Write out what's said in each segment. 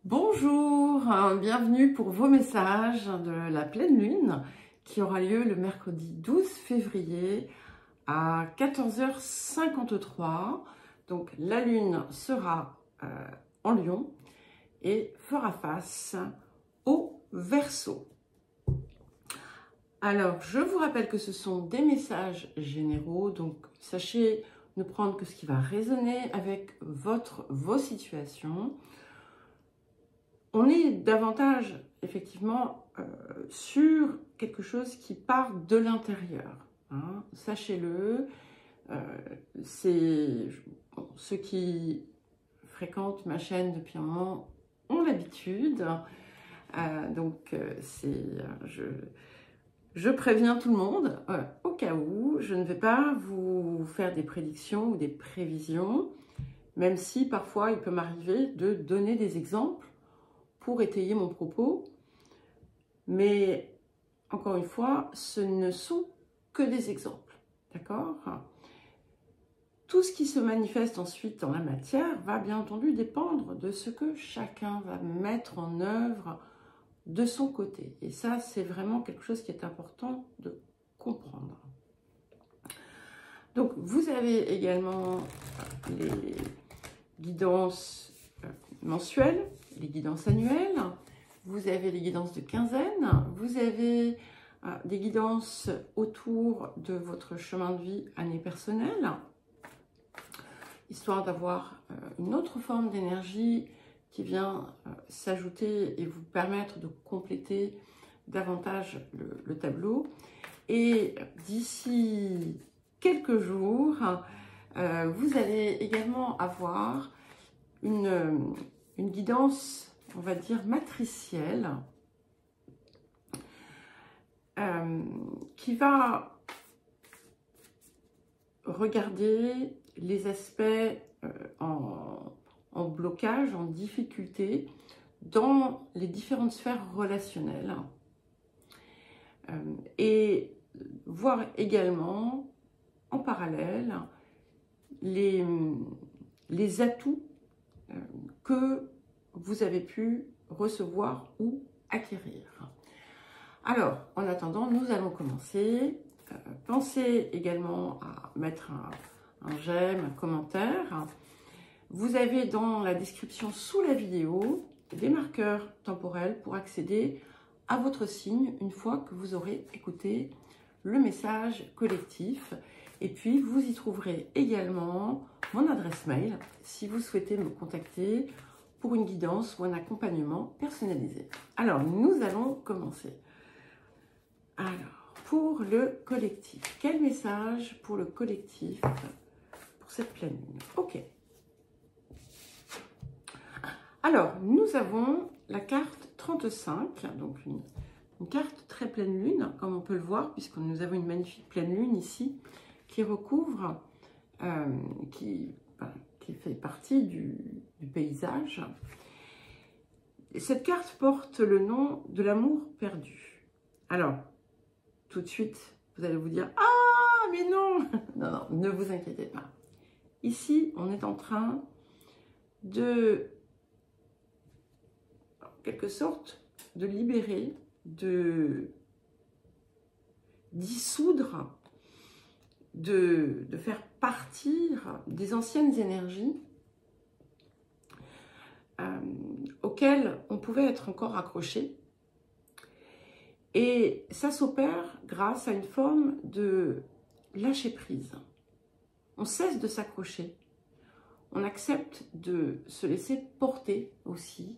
Bonjour, bienvenue pour vos messages de la pleine lune qui aura lieu le mercredi 12 février à 14h53. Donc la lune sera en Lion et fera face au Verseau. Alors, je vous rappelle que ce sont des messages généraux, donc sachez ne prendre que ce qui va résonner avec vos situations. On est davantage, effectivement, sur quelque chose qui part de l'intérieur. Hein. Sachez-le, ceux qui fréquentent ma chaîne depuis un moment ont l'habitude. Je préviens tout le monde, au cas où, je ne vais pas vous faire des prédictions ou des prévisions, même si parfois il peut m'arriver de donner des exemples pour étayer mon propos, mais encore une fois, ce ne sont que des exemples, d'accord? Tout ce qui se manifeste ensuite dans la matière va bien entendu dépendre de ce que chacun va mettre en œuvre de son côté. Et ça, c'est vraiment quelque chose qui est important de comprendre. Donc, vous avez également les guidances mensuelles, les guidances annuelles, vous avez les guidances de quinzaine, vous avez des guidances autour de votre chemin de vie année personnelle, histoire d'avoir une autre forme d'énergie qui vient s'ajouter et vous permettre de compléter davantage le tableau. Et d'ici quelques jours, vous allez également avoir une guidance, on va dire, matricielle qui va regarder les aspects en blocage, en difficulté dans les différentes sphères relationnelles et voir également en parallèle les atouts que vous avez pu recevoir ou acquérir. Alors, en attendant, nous allons commencer. Pensez également à mettre un j'aime, un commentaire. Vous avez dans la description sous la vidéo des marqueurs temporels pour accéder à votre signe une fois que vous aurez écouté le message collectif. Et puis, vous y trouverez également mon adresse mail si vous souhaitez me contacter pour une guidance ou un accompagnement personnalisé. Alors, nous allons commencer. Alors, pour le collectif, quel message pour le collectif pour cette pleine lune? Ok. Alors, nous avons la carte 35, donc une carte très pleine lune, comme on peut le voir, puisque nous avons une magnifique pleine lune ici, qui recouvre, qui fait partie du paysage. Et cette carte porte le nom de l'amour perdu. Alors, tout de suite, vous allez vous dire « Ah, mais non !» Non, non, ne vous inquiétez pas. Ici, on est en train de, en quelque sorte, de libérer, de dissoudre, de faire partir des anciennes énergies auxquelles on pouvait être encore accroché. Et ça s'opère grâce à une forme de lâcher prise. On cesse de s'accrocher. On accepte de se laisser porter aussi,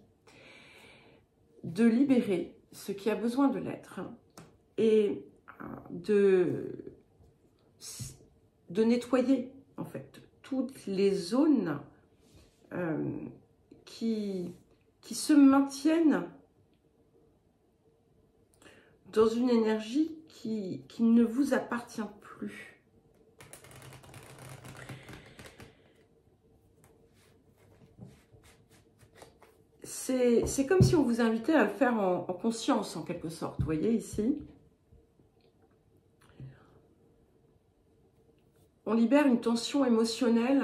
de libérer ce qui a besoin de l'être et de nettoyer en fait toutes les zones qui se maintiennent dans une énergie qui ne vous appartient plus. C'est comme si on vous invitait à le faire en conscience, en quelque sorte. Vous voyez ici, on libère une tension émotionnelle,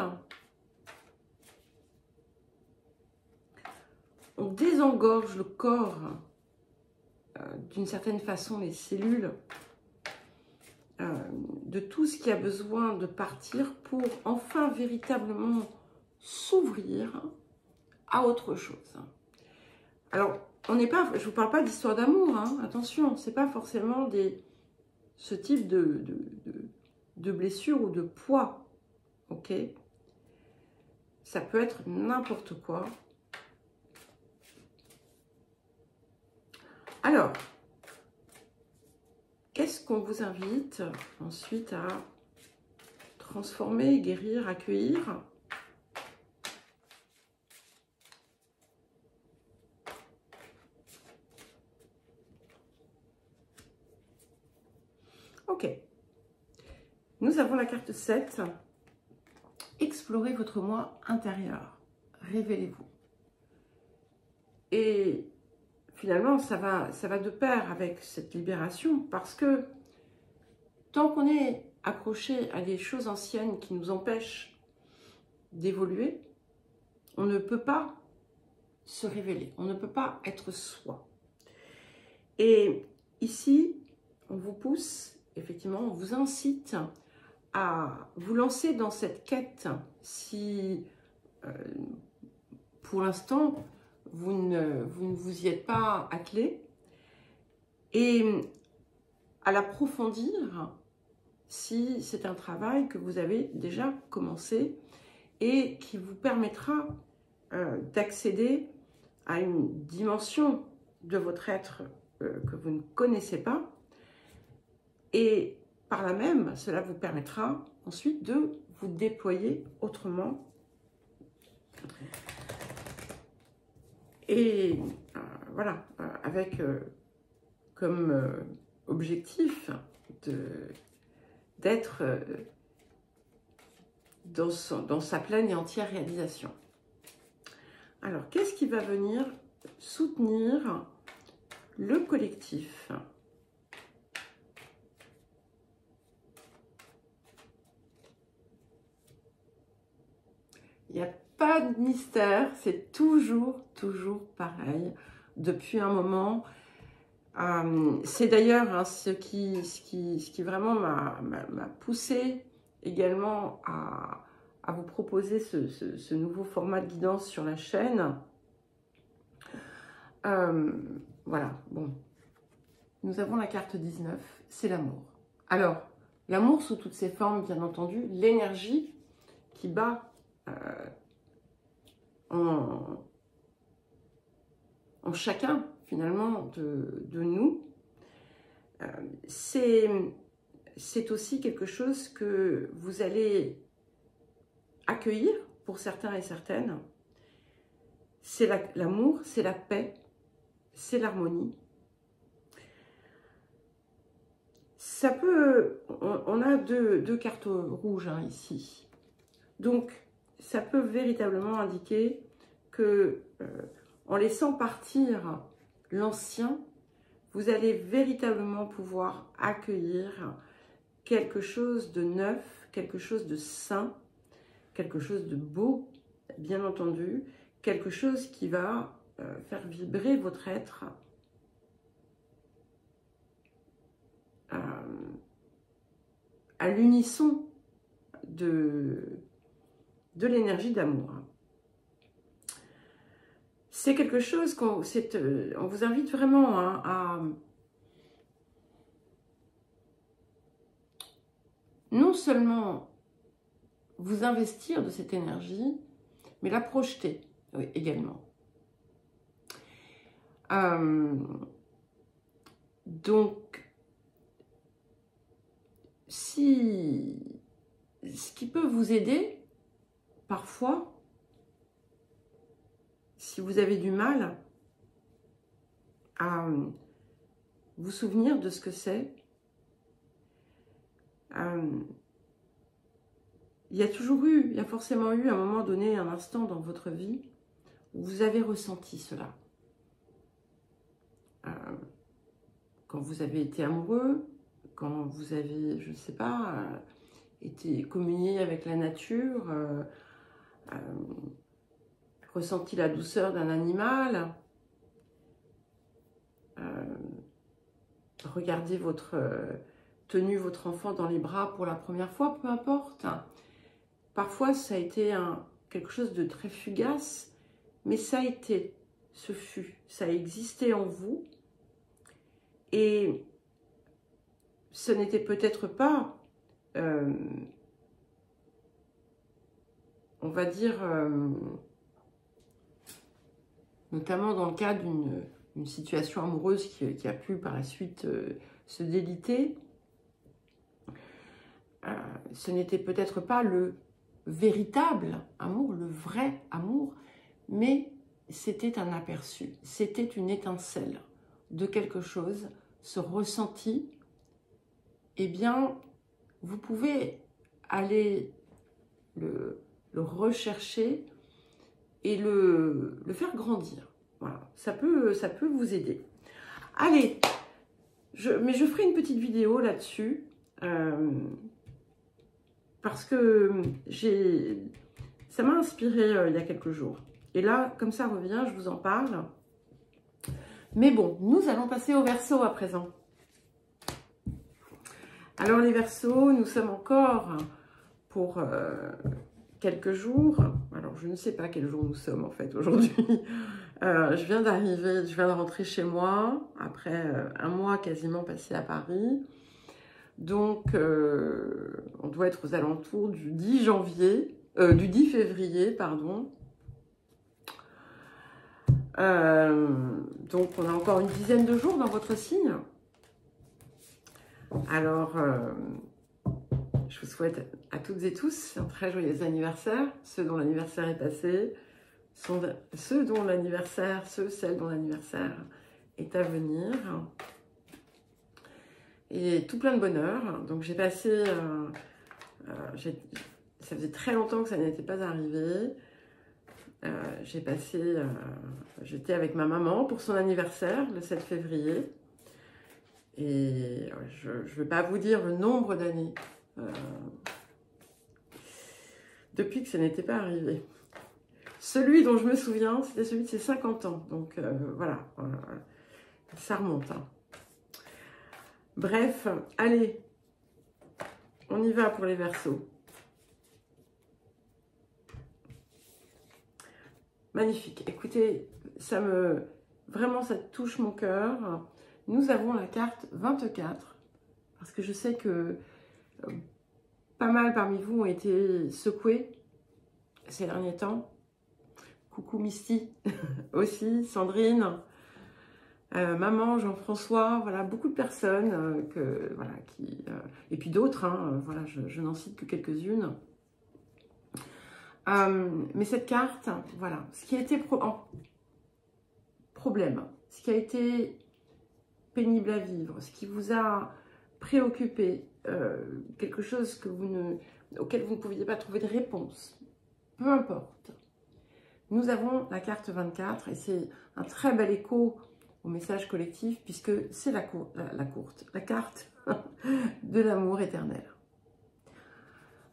on désengorge le corps d'une certaine façon, les cellules, de tout ce qui a besoin de partir pour enfin véritablement s'ouvrir à autre chose. Alors, on n'est pas, je ne vous parle pas d'histoire d'amour, hein, attention, ce n'est pas forcément ce type de blessure ou de poids, ok? Ça peut être n'importe quoi. Alors, qu'est-ce qu'on vous invite ensuite à transformer, guérir, accueillir? Ok. Nous avons la carte 7. Explorez votre moi intérieur. Révélez-vous. Et finalement, ça va de pair avec cette libération parce que tant qu'on est accroché à des choses anciennes qui nous empêchent d'évoluer, on ne peut pas se révéler, on ne peut pas être soi. Et ici, on vous pousse, effectivement, on vous incite à vous lancer dans cette quête si, pour l'instant, vous ne vous y êtes pas attelé, et à l'approfondir si c'est un travail que vous avez déjà commencé et qui vous permettra d'accéder à une dimension de votre être que vous ne connaissez pas, et par là même, cela vous permettra ensuite de vous déployer autrement. Et voilà, avec comme objectif d'être dans sa pleine et entière réalisation. Alors, qu'est-ce qui va venir soutenir le collectif? Il n'y a pas de mystère, c'est toujours pareil depuis un moment. C'est d'ailleurs hein, ce qui vraiment m'a poussé également à vous proposer ce nouveau format de guidance sur la chaîne. Voilà, bon. Nous avons la carte 19, c'est l'amour. Alors, l'amour sous toutes ses formes, bien entendu, l'énergie qui bat en chacun, finalement, de nous. C'est aussi quelque chose que vous allez accueillir pour certains et certaines. C'est l'amour, c'est la paix, c'est l'harmonie. Ça peut... On a deux cartes rouges hein, ici. Donc, ça peut véritablement indiquer que en laissant partir l'ancien, vous allez véritablement pouvoir accueillir quelque chose de neuf, quelque chose de sain, quelque chose de beau, bien entendu, quelque chose qui va faire vibrer votre être à l'unisson de l'énergie d'amour. C'est quelque chose on vous invite vraiment hein, à non seulement vous investir de cette énergie, mais la projeter oui, également. Donc, ce qui peut vous aider, parfois, si vous avez du mal à vous souvenir de ce que c'est, il y a forcément eu à un moment donné, un instant dans votre vie où vous avez ressenti cela. Quand vous avez été amoureux, quand vous avez, je ne sais pas, été communié avec la nature, ressenti la douceur d'un animal, regardez votre tenu votre enfant dans les bras pour la première fois, peu importe. Parfois, ça a été quelque chose de très fugace, mais ça a été, ce fut, ça a existé en vous. Et ce n'était peut-être pas, on va dire, notamment dans le cas d'une situation amoureuse qui a pu par la suite se déliter, ce n'était peut-être pas le véritable amour, le vrai amour, mais c'était un aperçu, c'était une étincelle de quelque chose, ce ressenti. Eh bien, vous pouvez aller le rechercher et le faire grandir. Voilà, ça peut vous aider. Allez, mais je ferai une petite vidéo là-dessus parce que ça m'a inspiré il y a quelques jours. Et là, comme ça revient, je vous en parle. Mais bon, nous allons passer au Verseau à présent. Alors les Verseaux, nous sommes encore pour quelques jours. Alors je ne sais pas quel jour nous sommes en fait aujourd'hui. Je viens d'arriver, je viens de rentrer chez moi après un mois quasiment passé à Paris. Donc on doit être aux alentours du 10 janvier, du 10 février, pardon. Donc on a encore une dizaine de jours dans votre signe. Alors, je vous souhaite à toutes et tous un très joyeux anniversaire. Ceux dont l'anniversaire est passé, celles dont l'anniversaire est à venir. Et tout plein de bonheur. Donc j'ai passé, ça faisait très longtemps que ça n'était pas arrivé. J'étais avec ma maman pour son anniversaire, le 7 février. Et je ne vais pas vous dire le nombre d'années depuis que ça n'était pas arrivé. Celui dont je me souviens, c'était celui de ses 50 ans. Donc voilà, ça remonte. Hein. Bref, allez, on y va pour les Verseaux. Magnifique. Écoutez, vraiment, ça touche mon cœur. Nous avons la carte 24, parce que je sais que pas mal parmi vous ont été secoués ces derniers temps. Coucou Misty aussi, Sandrine, maman, Jean-François, voilà, beaucoup de personnes et puis d'autres, hein, voilà, je n'en cite que quelques-unes. Mais cette carte, voilà, ce qui a été problème, ce qui a été pénible à vivre, ce qui vous a préoccupé, quelque chose auquel vous ne pouviez pas trouver de réponse, peu importe. Nous avons la carte 24 et c'est un très bel écho au message collectif puisque c'est la carte de l'amour éternel.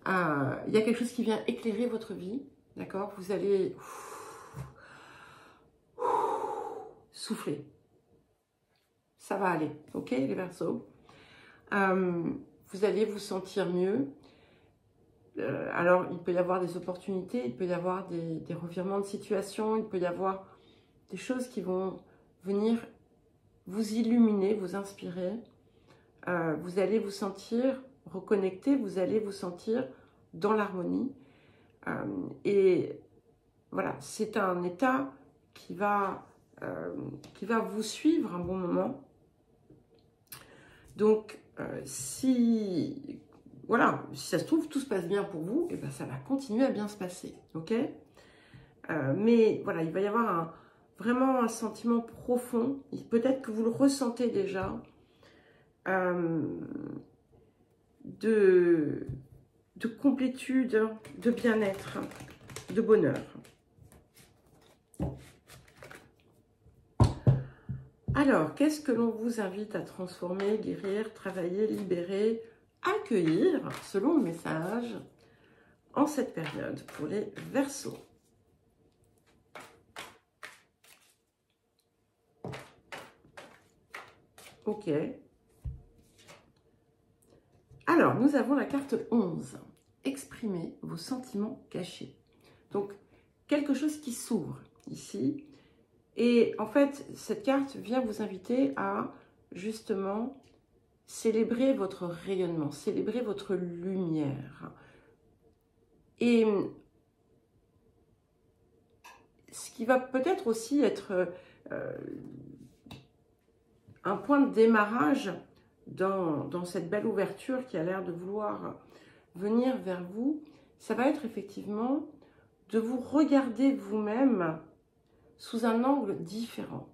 Il y a quelque chose qui vient éclairer votre vie, d'accord? Vous allez souffler. Ça va aller, ok les Verseaux? Vous allez vous sentir mieux. Alors, il peut y avoir des opportunités, il peut y avoir des revirements de situation, il peut y avoir des choses qui vont venir vous illuminer, vous inspirer. Vous allez vous sentir reconnecté, vous allez vous sentir dans l'harmonie. Et voilà, c'est un état qui va vous suivre un bon moment. Donc, si ça se trouve, tout se passe bien pour vous, et ben ça va continuer à bien se passer, ok? Mais voilà, il va y avoir vraiment un sentiment profond, peut-être que vous le ressentez déjà, de complétude, de bien-être, de bonheur. Alors, qu'est-ce que l'on vous invite à transformer, guérir, travailler, libérer, accueillir, selon le message, en cette période pour les Verseaux? Ok. Alors, nous avons la carte 11. Exprimez vos sentiments cachés. Donc, quelque chose qui s'ouvre ici. Et en fait, cette carte vient vous inviter à, justement, célébrer votre rayonnement, célébrer votre lumière. Et ce qui va peut-être aussi être un point de démarrage dans cette belle ouverture qui a l'air de vouloir venir vers vous, ça va être effectivement de vous regarder vous-même sous un angle différent.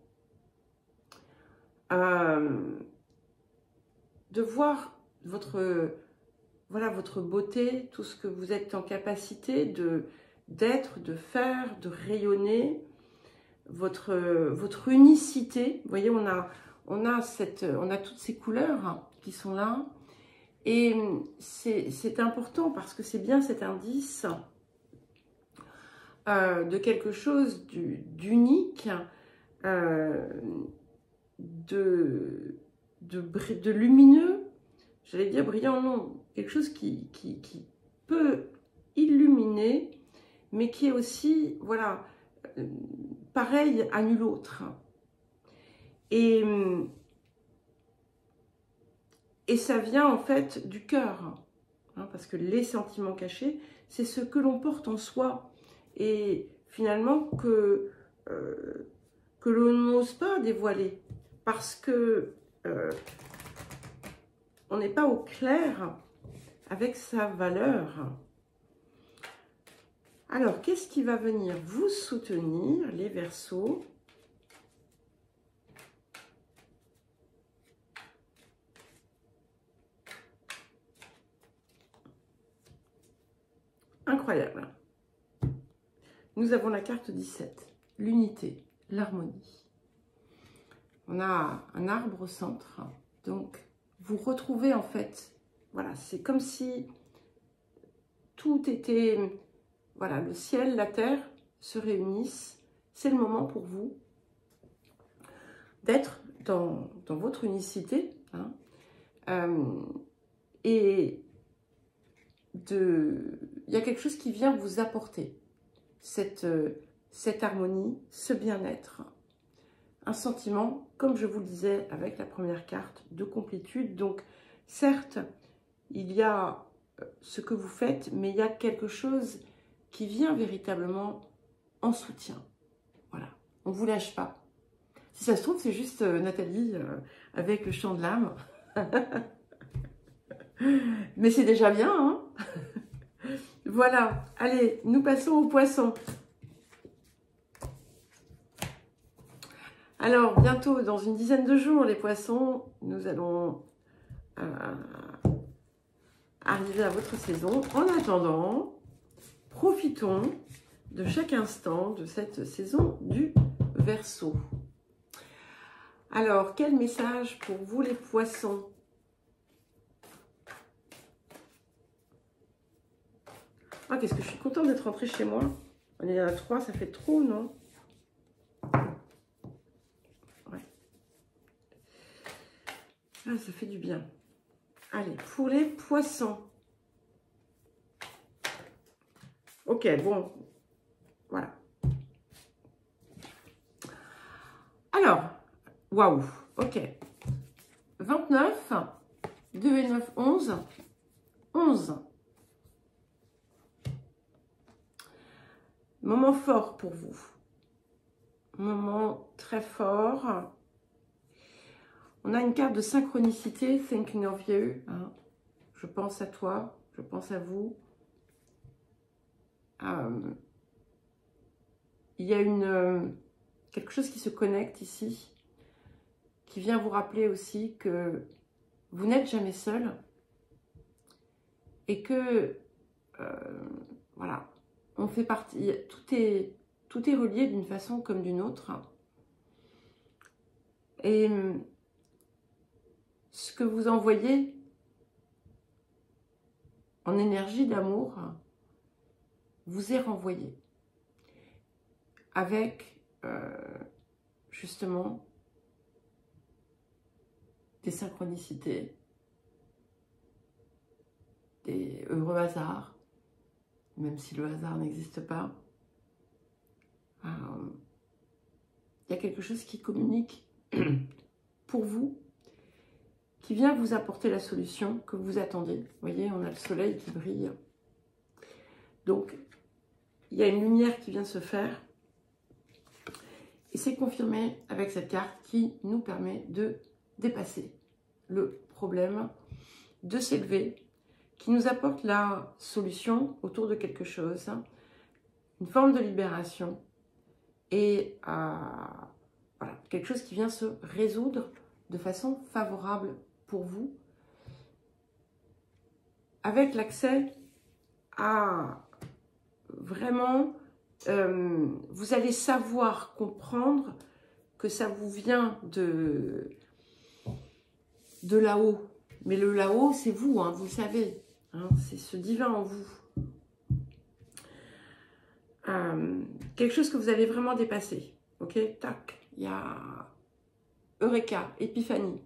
De voir votre beauté, tout ce que vous êtes en capacité d'être, de faire, de rayonner, votre unicité. Vous voyez, on a toutes ces couleurs qui sont là. Et c'est important parce que c'est bien cet indice de quelque chose d'unique, de lumineux, j'allais dire brillant, non, quelque chose qui peut illuminer, mais qui est aussi, voilà, pareil à nul autre. Et ça vient en fait du cœur, hein, parce que les sentiments cachés, c'est ce que l'on porte en soi, et finalement que l'on n'ose pas dévoiler, parce que on n'est pas au clair avec sa valeur. Alors, qu'est-ce qui va venir vous soutenir, les Verseaux? Incroyable. Nous avons la carte 17, l'unité, l'harmonie. On a un arbre au centre, donc vous retrouvez en fait, voilà, c'est comme si tout était, voilà, le ciel, la terre se réunissent. C'est le moment pour vous d'être dans votre unicité, hein, et il y a quelque chose qui vient vous apporter cette harmonie, ce bien-être, un sentiment, comme je vous le disais avec la première carte, de complétude. Donc certes, il y a ce que vous faites, mais il y a quelque chose qui vient véritablement en soutien. Voilà, on ne vous lâche pas. Si ça se trouve, c'est juste Nathalie avec le chant de l'âme. Mais c'est déjà bien, hein. Voilà, allez, nous passons aux poissons. Alors, bientôt, dans une dizaine de jours, les poissons, nous allons arriver à votre saison. En attendant, profitons de chaque instant de cette saison du Verseau. Alors, quel message pour vous, les poissons? Ah, qu'est-ce que je suis contente d'être rentrée chez moi. On est à 3, ça fait trop, non? Ouais. Ah, ça fait du bien. Allez, pour les poissons. Ok, bon. Voilà. Alors, waouh, ok. 29, 2 et 9, 11. 11. Moment fort pour vous. Moment très fort. On a une carte de synchronicité, thinking of you. Hein. Je pense à toi, je pense à vous. Il y a quelque chose qui se connecte ici, qui vient vous rappeler aussi que vous n'êtes jamais seul et que, voilà, on fait partie, tout est relié d'une façon comme d'une autre. Et ce que vous envoyez en énergie d'amour vous est renvoyé avec justement des synchronicités, des heureux hasards, même si le hasard n'existe pas. Il y a quelque chose qui communique pour vous, qui vient vous apporter la solution que vous attendez. Vous voyez, on a le soleil qui brille. Donc, il y a une lumière qui vient se faire. Et c'est confirmé avec cette carte qui nous permet de dépasser le problème, de s'élever, qui nous apporte la solution autour de quelque chose, une forme de libération et voilà, quelque chose qui vient se résoudre de façon favorable pour vous, avec l'accès à vraiment, vous allez savoir comprendre que ça vous vient de là-haut. Mais le là-haut, c'est vous, hein, vous le savez. Hein, c'est ce divin en vous. Quelque chose que vous allez vraiment dépasser. Ok, tac, il y a Eureka, épiphanie.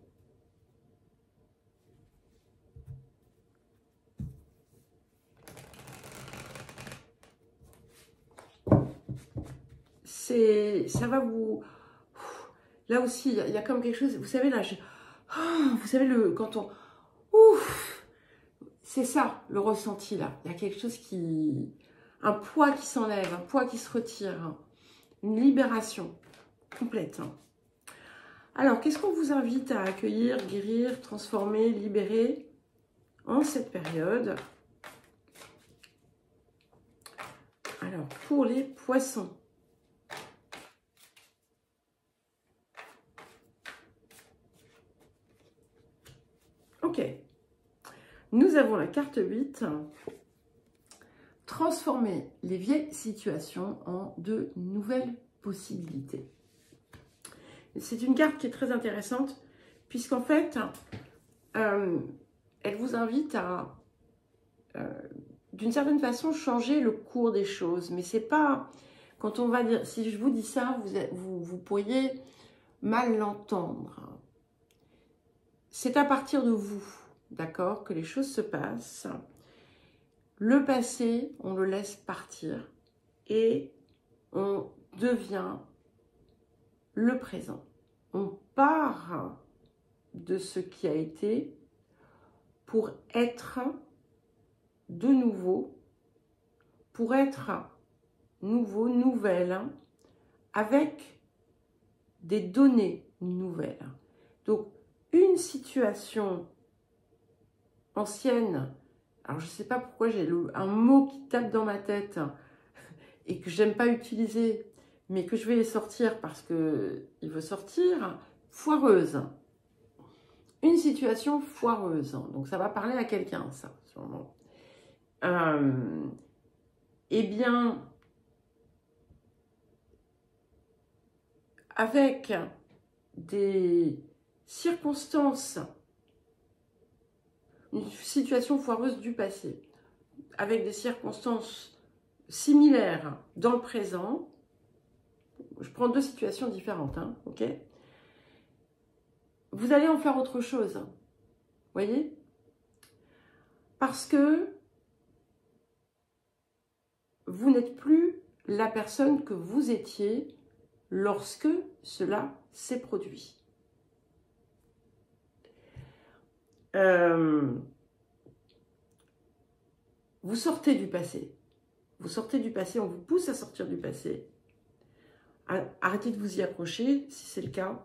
Ça va vous... Là aussi, il y a comme quelque chose, vous savez, là, vous savez, quand on... C'est ça, le ressenti, là. Il y a quelque chose qui... Un poids qui s'enlève, un poids qui se retire. Une libération complète. Alors, qu'est-ce qu'on vous invite à accueillir, guérir, transformer, libérer en cette période? Alors, pour les poissons. Ok. Nous avons la carte 8. Transformer les vieilles situations en de nouvelles possibilités. C'est une carte qui est très intéressante, puisqu'en fait, elle vous invite à, d'une certaine façon, changer le cours des choses. Mais c'est pas, quand on va dire, si je vous dis ça, vous pourriez mal l'entendre. C'est à partir de vous, d'accord, que les choses se passent. Le passé, on le laisse partir et on devient le présent. On part de ce qui a été pour être de nouveau, pour être nouveau, nouvelle, avec des données nouvelles. Donc, une situation ancienne, alors je ne sais pas pourquoi j'ai un mot qui tape dans ma tête et que j'aime pas utiliser, mais que je vais sortir parce qu'il veut sortir, foireuse. Une situation foireuse. Donc ça va parler à quelqu'un, ça, sûrement. Eh bien, avec des circonstances, une situation foireuse du passé, avec des circonstances similaires dans le présent, je prends deux situations différentes, hein, ok? Vous allez en faire autre chose, voyez? Parce que vous n'êtes plus la personne que vous étiez lorsque cela s'est produit. Vous sortez du passé. Vous sortez du passé, on vous pousse à sortir du passé. Arrêtez de vous y accrocher, si c'est le cas.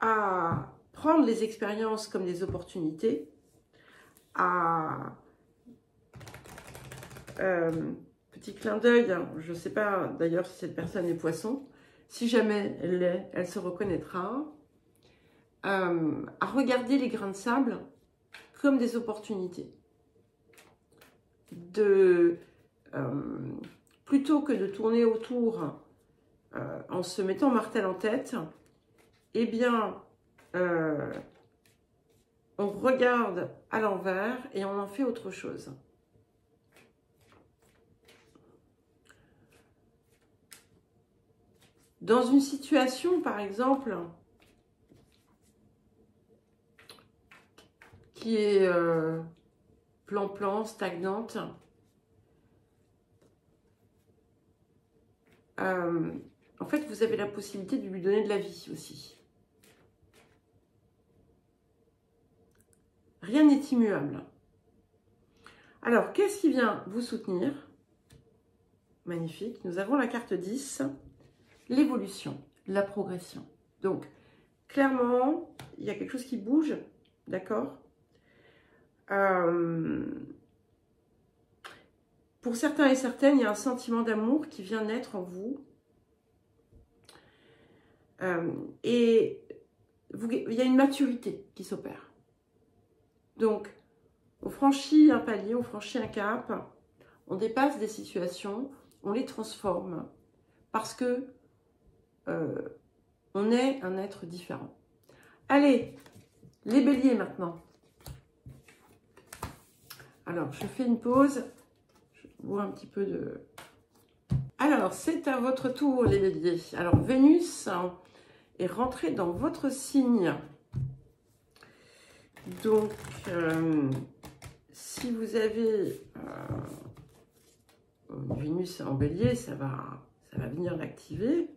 À prendre les expériences comme des opportunités. Petit clin d'œil, hein, je ne sais pas d'ailleurs si cette personne est poisson. Si jamais elle l'est, elle se reconnaîtra. À regarder les grains de sable comme des opportunités. Plutôt que de tourner autour en se mettant martel en tête, eh bien, on regarde à l'envers et on en fait autre chose. Dans une situation, par exemple, qui est plan-plan, stagnante. En fait, vous avez la possibilité de lui donner de la vie aussi. Rien n'est immuable. Alors, qu'est-ce qui vient vous soutenir? Magnifique. Nous avons la carte 10, l'évolution, la progression. Donc, clairement, il y a quelque chose qui bouge, d'accord? Pour certains et certaines, il y a un sentiment d'amour qui vient naître en vous. Et il y a une maturité qui s'opère. Donc, on franchit un palier, on franchit un cap, on dépasse des situations, on les transforme parce que on est un être différent. Allez, les béliers maintenant. Alors, je fais une pause. Je bois un petit peu de... Alors, c'est à votre tour, les béliers. Alors, Vénus est rentrée dans votre signe. Donc, si vous avez Vénus en bélier, ça va venir l'activer.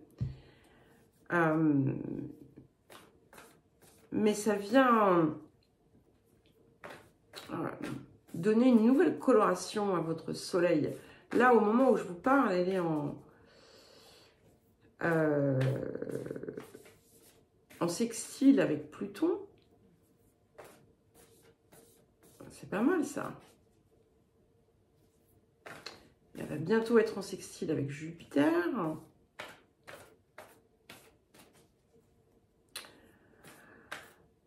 Mais ça vient donner une nouvelle coloration à votre soleil. Là, au moment où je vous parle, elle est en sextile avec Pluton. C'est pas mal, ça. Elle va bientôt être en sextile avec Jupiter.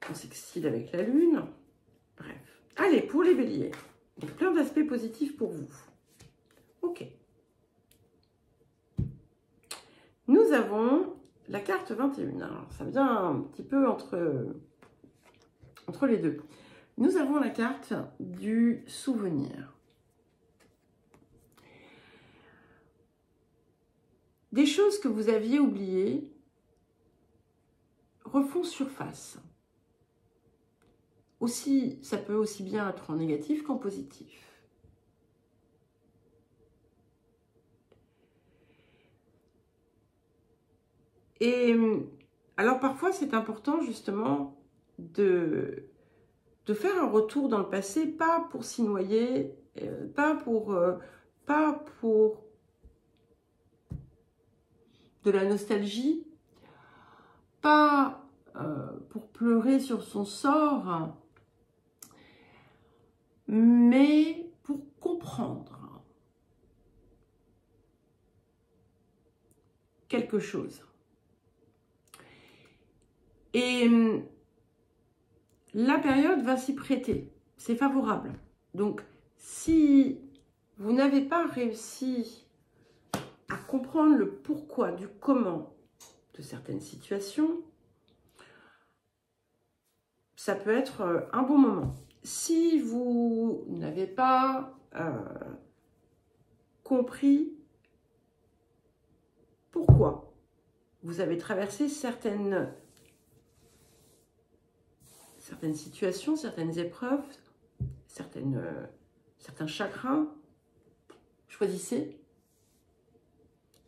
En sextile avec la Lune. Bref. Allez, pour les béliers. Donc, plein d'aspects positifs pour vous. Ok. Nous avons la carte 21. Alors, ça vient un petit peu entre les deux. Nous avons la carte du souvenir. Des choses que vous aviez oubliées refont surface. Aussi, ça peut aussi bien être en négatif qu'en positif. Et alors parfois, c'est important justement de faire un retour dans le passé, pas pour s'y noyer, pas pour de la nostalgie, pas pour pleurer sur son sort, mais pour comprendre quelque chose. Et la période va s'y prêter, c'est favorable. Donc, si vous n'avez pas réussi à comprendre le pourquoi, du comment de certaines situations, ça peut être un bon moment. Si vous n'avez pas compris pourquoi vous avez traversé certaines situations, certaines épreuves, certains chagrins, choisissez.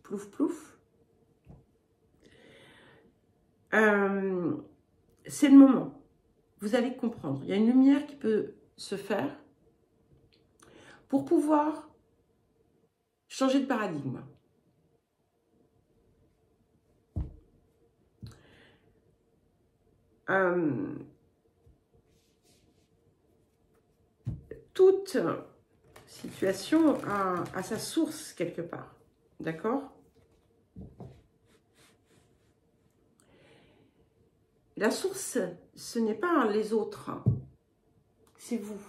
Plouf, plouf. C'est le moment. Vous allez comprendre. Il y a une lumière qui peut se faire pour pouvoir changer de paradigme. Toute situation a sa source quelque part. D'accord ? La source, ce n'est pas les autres, c'est vous.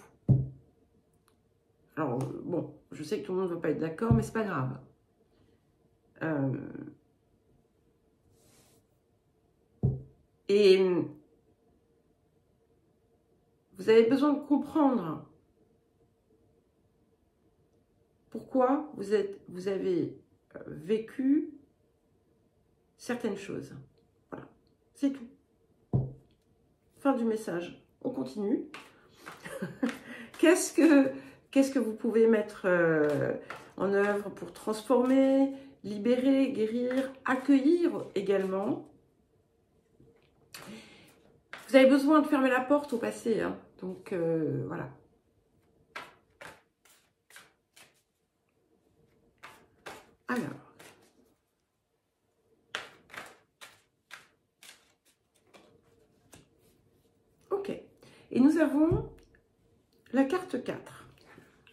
Alors, bon, je sais que tout le monde ne va pas être d'accord, mais c'est pas grave. Et vous avez besoin de comprendre pourquoi vous avez vécu certaines choses. Voilà, c'est tout. Fin du message. On continue. Qu'est-ce que vous pouvez mettre en œuvre pour transformer, libérer, guérir, accueillir également? Vous avez besoin de fermer la porte au passé, hein, donc voilà. Alors. Ok. Et nous avons la carte 4.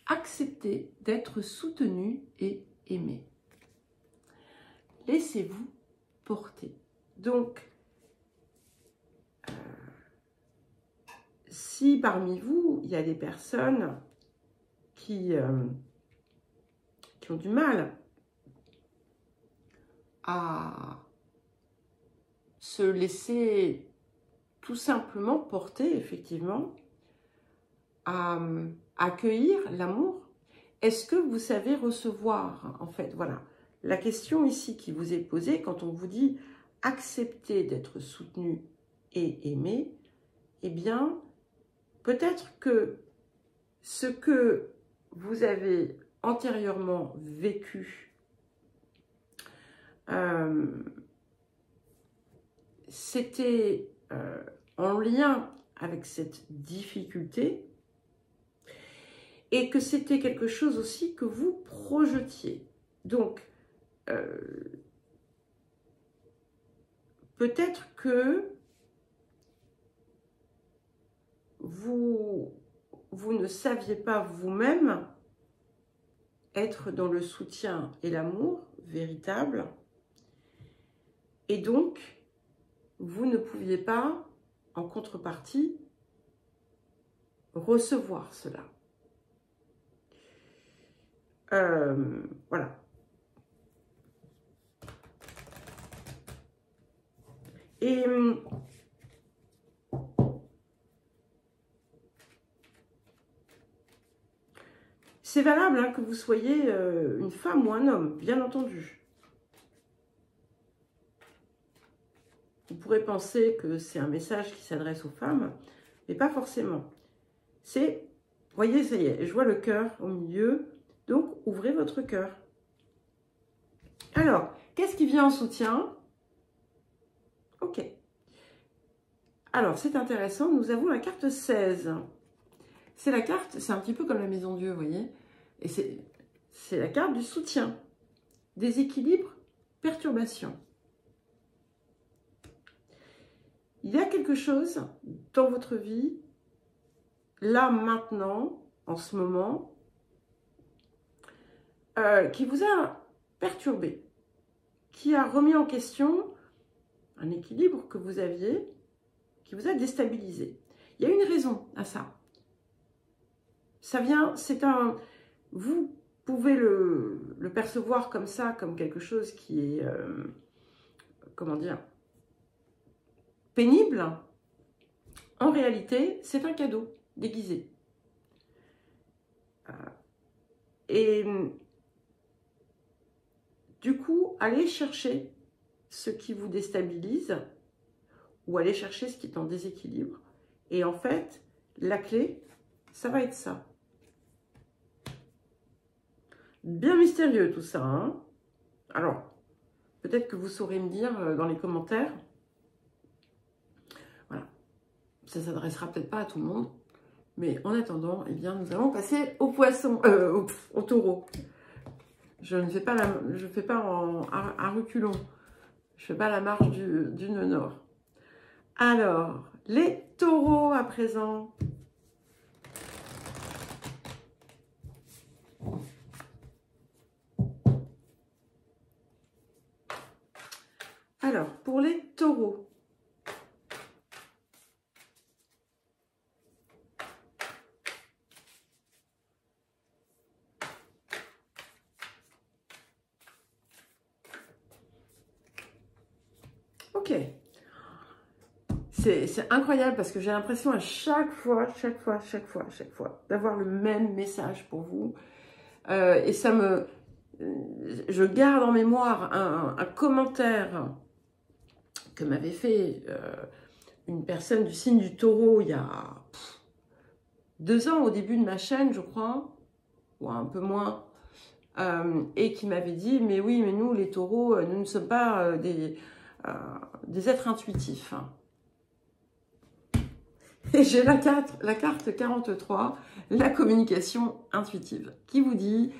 Accepter d'être soutenu et aimé. Laissez-vous porter. Donc, si parmi vous, il y a des personnes qui ont du mal à se laisser tout simplement porter, effectivement, à accueillir l'amour, est-ce que vous savez recevoir, en fait? Voilà, la question ici qui vous est posée quand on vous dit accepter d'être soutenu et aimé, eh bien, peut-être que ce que vous avez antérieurement vécu, c'était en lien avec cette difficulté et que c'était quelque chose aussi que vous projetiez. Donc, peut-être que vous ne saviez pas vous-même être dans le soutien et l'amour véritable, et donc vous ne pouviez pas, en contrepartie, recevoir cela. Voilà. Et c'est valable hein, que vous soyez une femme ou un homme, bien entendu. Vous pourrez penser que c'est un message qui s'adresse aux femmes, mais pas forcément. C'est, voyez, ça y est, je vois le cœur au milieu, donc ouvrez votre cœur. Alors, qu'est-ce qui vient en soutien? Ok. Alors, c'est intéressant, nous avons la carte 16. C'est la carte, c'est un petit peu comme la Maison Dieu, vous voyez. Et c'est la carte du soutien. Déséquilibre, perturbation. Il y a quelque chose dans votre vie, là, maintenant, en ce moment, qui vous a perturbé, qui a remis en question un équilibre que vous aviez, qui vous a déstabilisé. Il y a une raison à ça. Ça vient, c'est un... Vous pouvez le percevoir comme ça, comme quelque chose qui est, comment dire, pénible. En réalité, c'est un cadeau déguisé. Et du coup, allez chercher ce qui vous déstabilise ou allez chercher ce qui est en déséquilibre. Et en fait, la clé, ça va être ça. Bien mystérieux tout ça, hein? Alors, peut-être que vous saurez me dire dans les commentaires. Voilà. Ça ne s'adressera peut-être pas à tout le monde. Mais en attendant, eh bien, nous allons passer au poisson, au taureau. Je ne fais pas, je fais pas à reculons. Je ne fais pas la marche du nœud nord. Alors, les taureaux à présent. Alors, pour les taureaux. Ok. C'est incroyable parce que j'ai l'impression à chaque fois, d'avoir le même message pour vous. Et ça me... Je garde en mémoire un commentaire que m'avait fait une personne du signe du taureau il y a 2 ans au début de ma chaîne, je crois, ou un peu moins, et qui m'avait dit, mais oui, mais nous, les taureaux, nous ne sommes pas des êtres intuitifs. Et j'ai la carte 43, la communication intuitive, qui vous dit,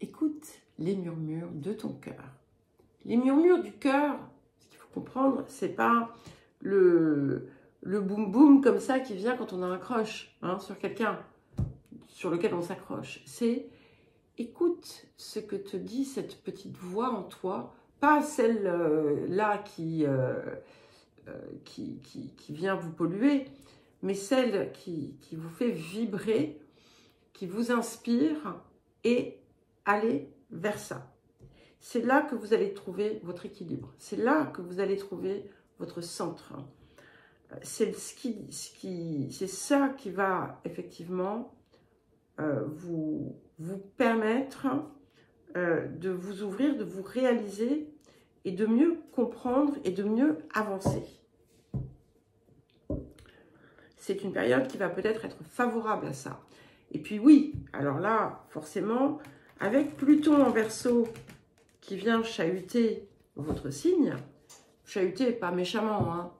écoute les murmures de ton cœur. Les murmures du cœur, ce qu'il faut comprendre, c'est pas le boum boum comme ça qui vient quand on a un crush sur quelqu'un sur lequel on s'accroche. C'est écoute ce que te dit cette petite voix en toi, pas celle-là qui vient vous polluer, mais celle qui vous fait vibrer, qui vous inspire, et aller vers ça. C'est là que vous allez trouver votre équilibre. C'est là que vous allez trouver votre centre. C'est ça qui va effectivement vous permettre de vous ouvrir, de vous réaliser et de mieux comprendre et de mieux avancer. C'est une période qui va peut-être être favorable à ça. Et puis oui, alors là, forcément, avec Pluton en Verseau qui vient chahuter votre signe, chahuter pas méchamment,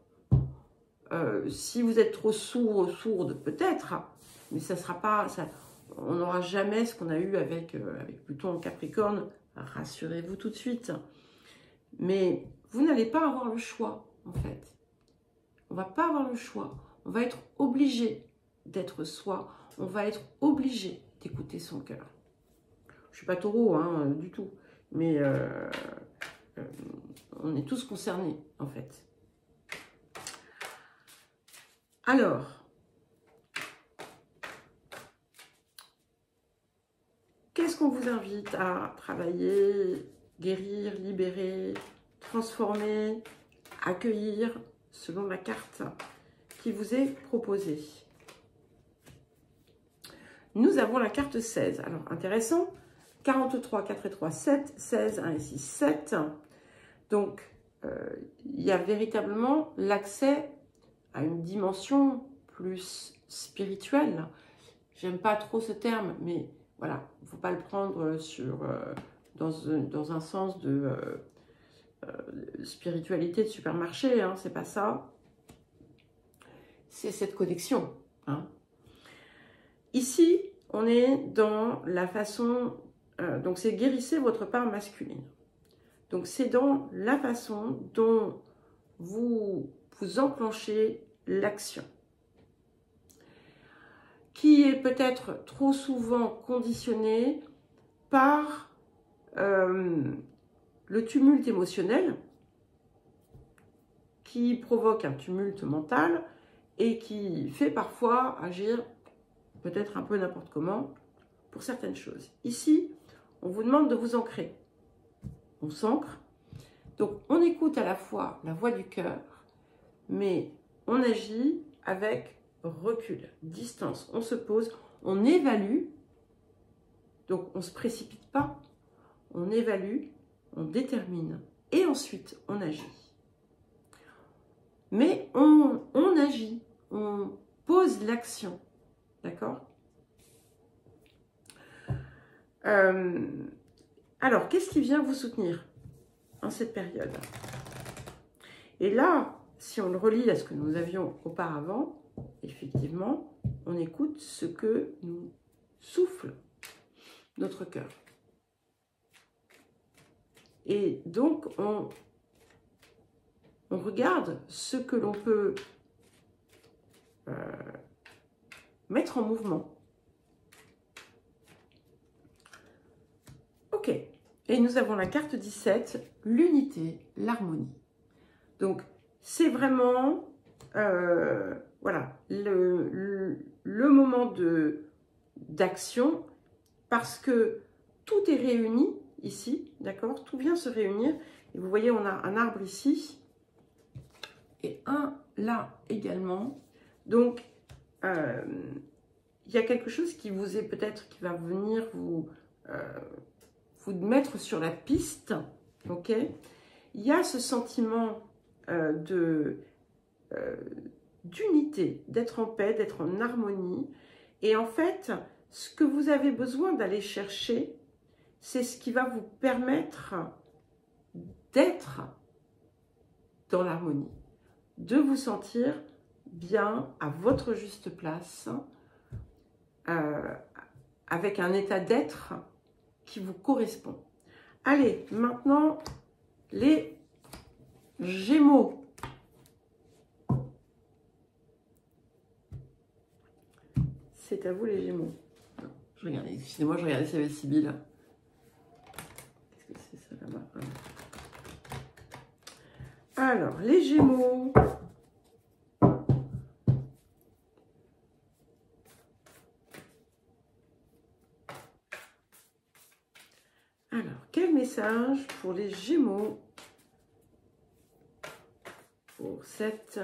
si vous êtes trop sourd ou sourde, peut-être, mais ça sera pas, on n'aura jamais ce qu'on a eu avec Pluton en Capricorne, rassurez-vous tout de suite. Mais vous n'allez pas avoir le choix, en fait. On va pas avoir le choix. On va être obligé d'être soi. On va être obligé d'écouter son cœur. Je suis pas taureau, du tout. Mais on est tous concernés, en fait. Alors, qu'est-ce qu'on vous invite à travailler, guérir, libérer, transformer, accueillir, selon la carte qui vous est proposée? Nous avons la carte 16. Alors, intéressant. 43, 4 et 3, 7, 16, 1 et 6, 7. Donc, il y a véritablement l'accès à une dimension plus spirituelle. J'aime pas trop ce terme, mais voilà, il ne faut pas le prendre dans un sens de spiritualité de supermarché, c'est pas ça. C'est cette connexion. Ici, on est dans la façon... donc, c'est guérissez votre part masculine. Donc, c'est dans la façon dont vous enclenchez l'action, qui est peut-être trop souvent conditionnée par le tumulte émotionnel, qui provoque un tumulte mental et qui fait parfois agir peut-être un peu n'importe comment pour certaines choses. Ici, on vous demande de vous ancrer. On s'ancre. Donc, on écoute à la fois la voix du cœur, mais on agit avec recul, distance. On se pose, on évalue. Donc, on ne se précipite pas. On évalue, on détermine et ensuite, on agit. Mais on agit, on pose l'action. D'accord ? Alors, qu'est-ce qui vient vous soutenir en cette période? Et là, si on le relie à ce que nous avions auparavant, effectivement, on écoute ce que nous souffle notre cœur. Et donc, on regarde ce que l'on peut mettre en mouvement. Ok. Et nous avons la carte 17, l'unité, l'harmonie. Donc, c'est vraiment voilà, le moment d'action, parce que tout est réuni ici, d'accord? Tout vient se réunir. Et vous voyez, on a un arbre ici et un là également. Donc, il y a quelque chose qui vous est peut-être, qui va venir vous mettre sur la piste, ok? Il y a ce sentiment d'unité, d'être en paix, d'être en harmonie. Et en fait, ce que vous avez besoin d'aller chercher, c'est ce qui va vous permettre d'être dans l'harmonie, de vous sentir bien à votre juste place, avec un état d'être qui vous correspond. Allez, maintenant, les Gémeaux. C'est à vous les Gémeaux. Je regardais, excusez-moi, je regardais s'il y avait Sibylle. Qu'est-ce que c'est ça là-bas? Alors, les Gémeaux. Alors, quel message pour les Gémeaux pour cette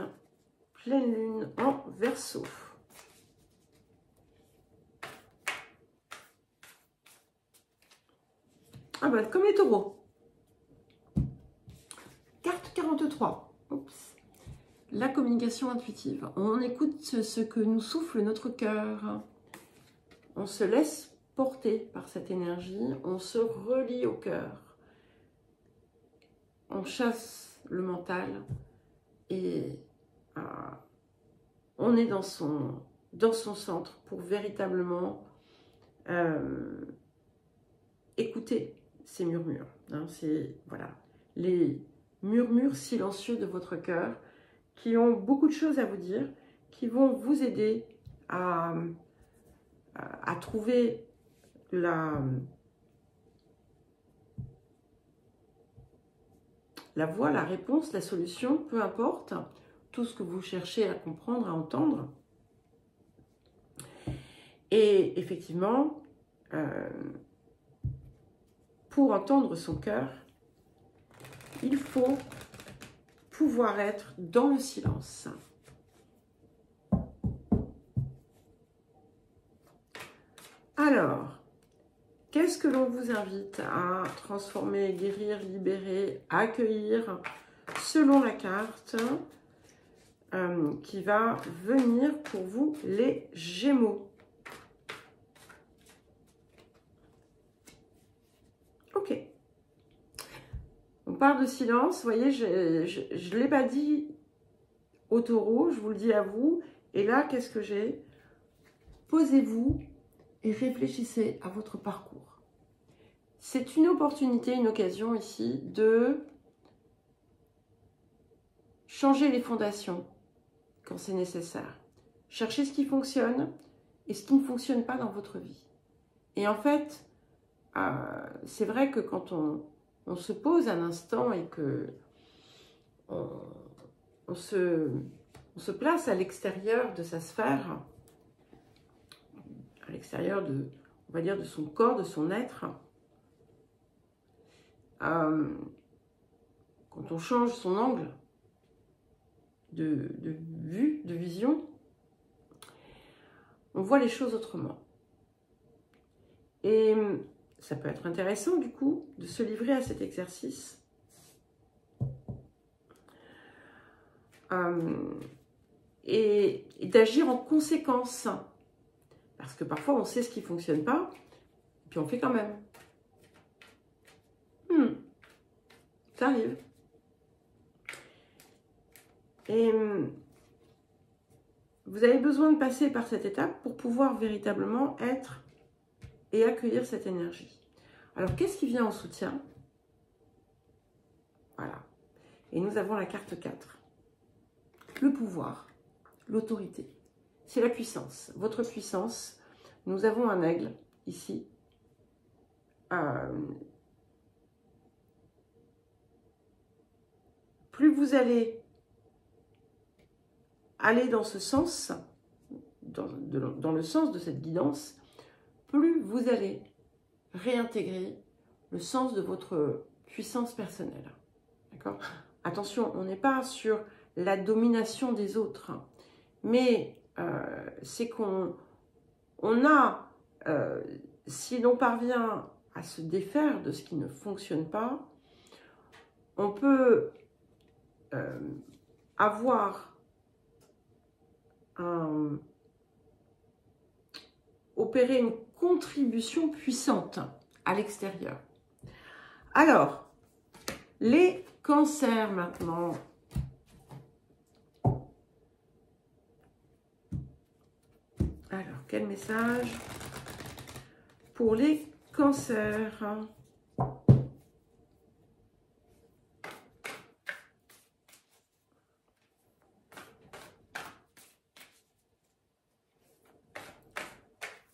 pleine lune en Verseau? Ah ben, comme les taureaux. Carte 43. Oups. La communication intuitive. On écoute ce que nous souffle notre cœur. On se laisse porter par cette énergie. On se relie au cœur. On chasse le mental. Et on est dans son centre pour véritablement écouter ces murmures. Hein, c'est voilà, les murmures silencieux de votre cœur qui ont beaucoup de choses à vous dire, qui vont vous aider à trouver la voie, la réponse, la solution, peu importe, tout ce que vous cherchez à comprendre, à entendre. Et effectivement, pour entendre son cœur, il faut pouvoir être dans le silence. Alors, qu'est-ce que l'on vous invite à transformer, guérir, libérer, accueillir, selon la carte qui va venir pour vous, les Gémeaux? Ok. On parle de silence, vous voyez, je ne l'ai pas dit au taureau, je vous le dis à vous. Et là, qu'est-ce que j'ai? Posez-vous et réfléchissez à votre parcours. C'est une opportunité, une occasion ici de changer les fondations quand c'est nécessaire. Cherchez ce qui fonctionne et ce qui ne fonctionne pas dans votre vie. Et en fait, c'est vrai que quand on se pose un instant et que on se place à l'extérieur de sa sphère, à l'extérieur de, on va dire, de son corps, de son être, quand on change son angle de vue, de vision, on voit les choses autrement. Et ça peut être intéressant du coup de se livrer à cet exercice. Et d'agir en conséquence. Parce que parfois on sait ce qui ne fonctionne pas, puis on fait quand même. Ça arrive. Et vous avez besoin de passer par cette étape pour pouvoir véritablement être et accueillir cette énergie. Alors, qu'est-ce qui vient en soutien? Voilà. Et nous avons la carte 4. Le pouvoir, l'autorité. C'est la puissance, votre puissance. Nous avons un aigle ici. Plus vous allez aller dans ce sens, dans le sens de cette guidance, plus vous allez réintégrer le sens de votre puissance personnelle. D'accord? Attention, on n'est pas sur la domination des autres, mais c'est qu'on a, si l'on parvient à se défaire de ce qui ne fonctionne pas, on peut avoir opérer une contribution puissante à l'extérieur. Alors, les cancers maintenant. Alors, quel message pour les cancers?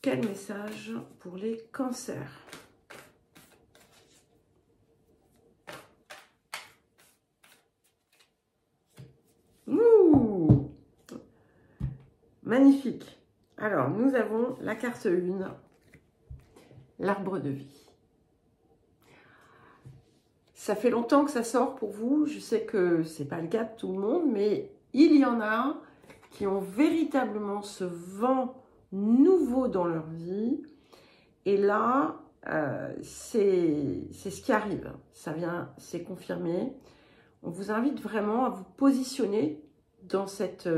Quel message pour les cancers? Ouh, magnifique. Alors, nous avons la carte 1, l'arbre de vie. Ça fait longtemps que ça sort pour vous. Je sais que ce n'est pas le cas de tout le monde, mais il y en a qui ont véritablement ce vent nouveau dans leur vie. Et là, c'est ce qui arrive. Ça vient, c'est confirmé. On vous invite vraiment à vous positionner dans cette...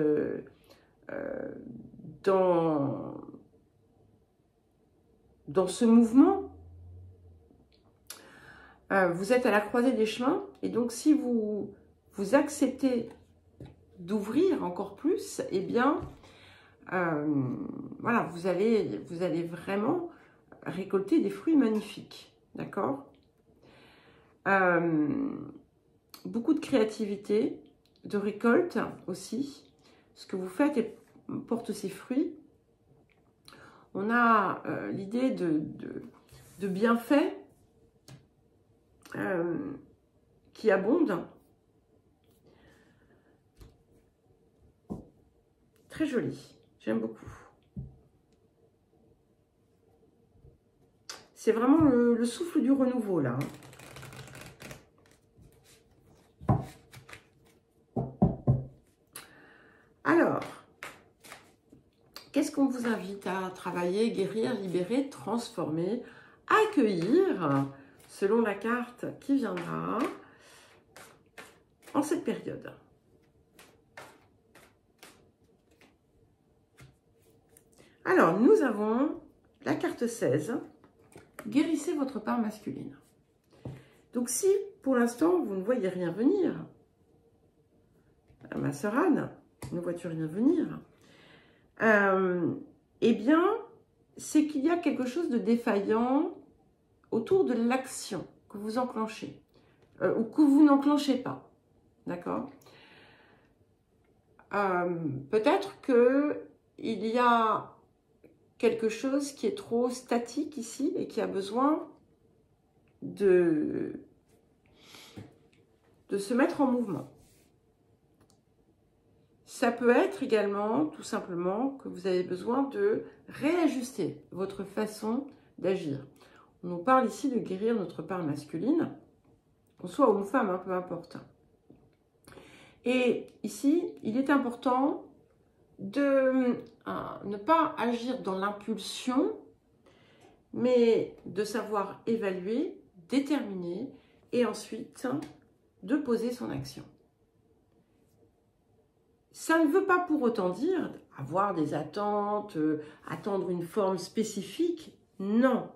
dans ce mouvement. Vous êtes à la croisée des chemins. Et donc, si vous acceptez d'ouvrir encore plus, eh bien... voilà, vous allez vraiment récolter des fruits magnifiques, d'accord? Beaucoup de créativité, de récolte aussi. Ce que vous faites porte ses fruits. On a l'idée de bienfaits qui abondent. Très joli. J'aime beaucoup. C'est vraiment le souffle du renouveau, là. Alors, qu'est-ce qu'on vous invite à travailler, guérir, libérer, transformer, accueillir, selon la carte qui viendra en cette période? Alors, nous avons la carte 16, guérissez votre part masculine. Donc, si pour l'instant, vous ne voyez rien venir, ma sœur Anne, ne vois-tu rien venir, eh bien, c'est qu'il y a quelque chose de défaillant autour de l'action que vous enclenchez, ou que vous n'enclenchez pas, d'accord? Peut-être qu'il y a quelque chose qui est trop statique ici et qui a besoin de se mettre en mouvement. Ça peut être également, tout simplement, que vous avez besoin de réajuster votre façon d'agir. On nous parle ici de guérir notre part masculine, qu'on soit homme ou femme, hein, peu importe. Et ici, il est important de ne pas agir dans l'impulsion, mais de savoir évaluer, déterminer et ensuite de poser son action. Ça ne veut pas pour autant dire avoir des attentes, attendre une forme spécifique. Non,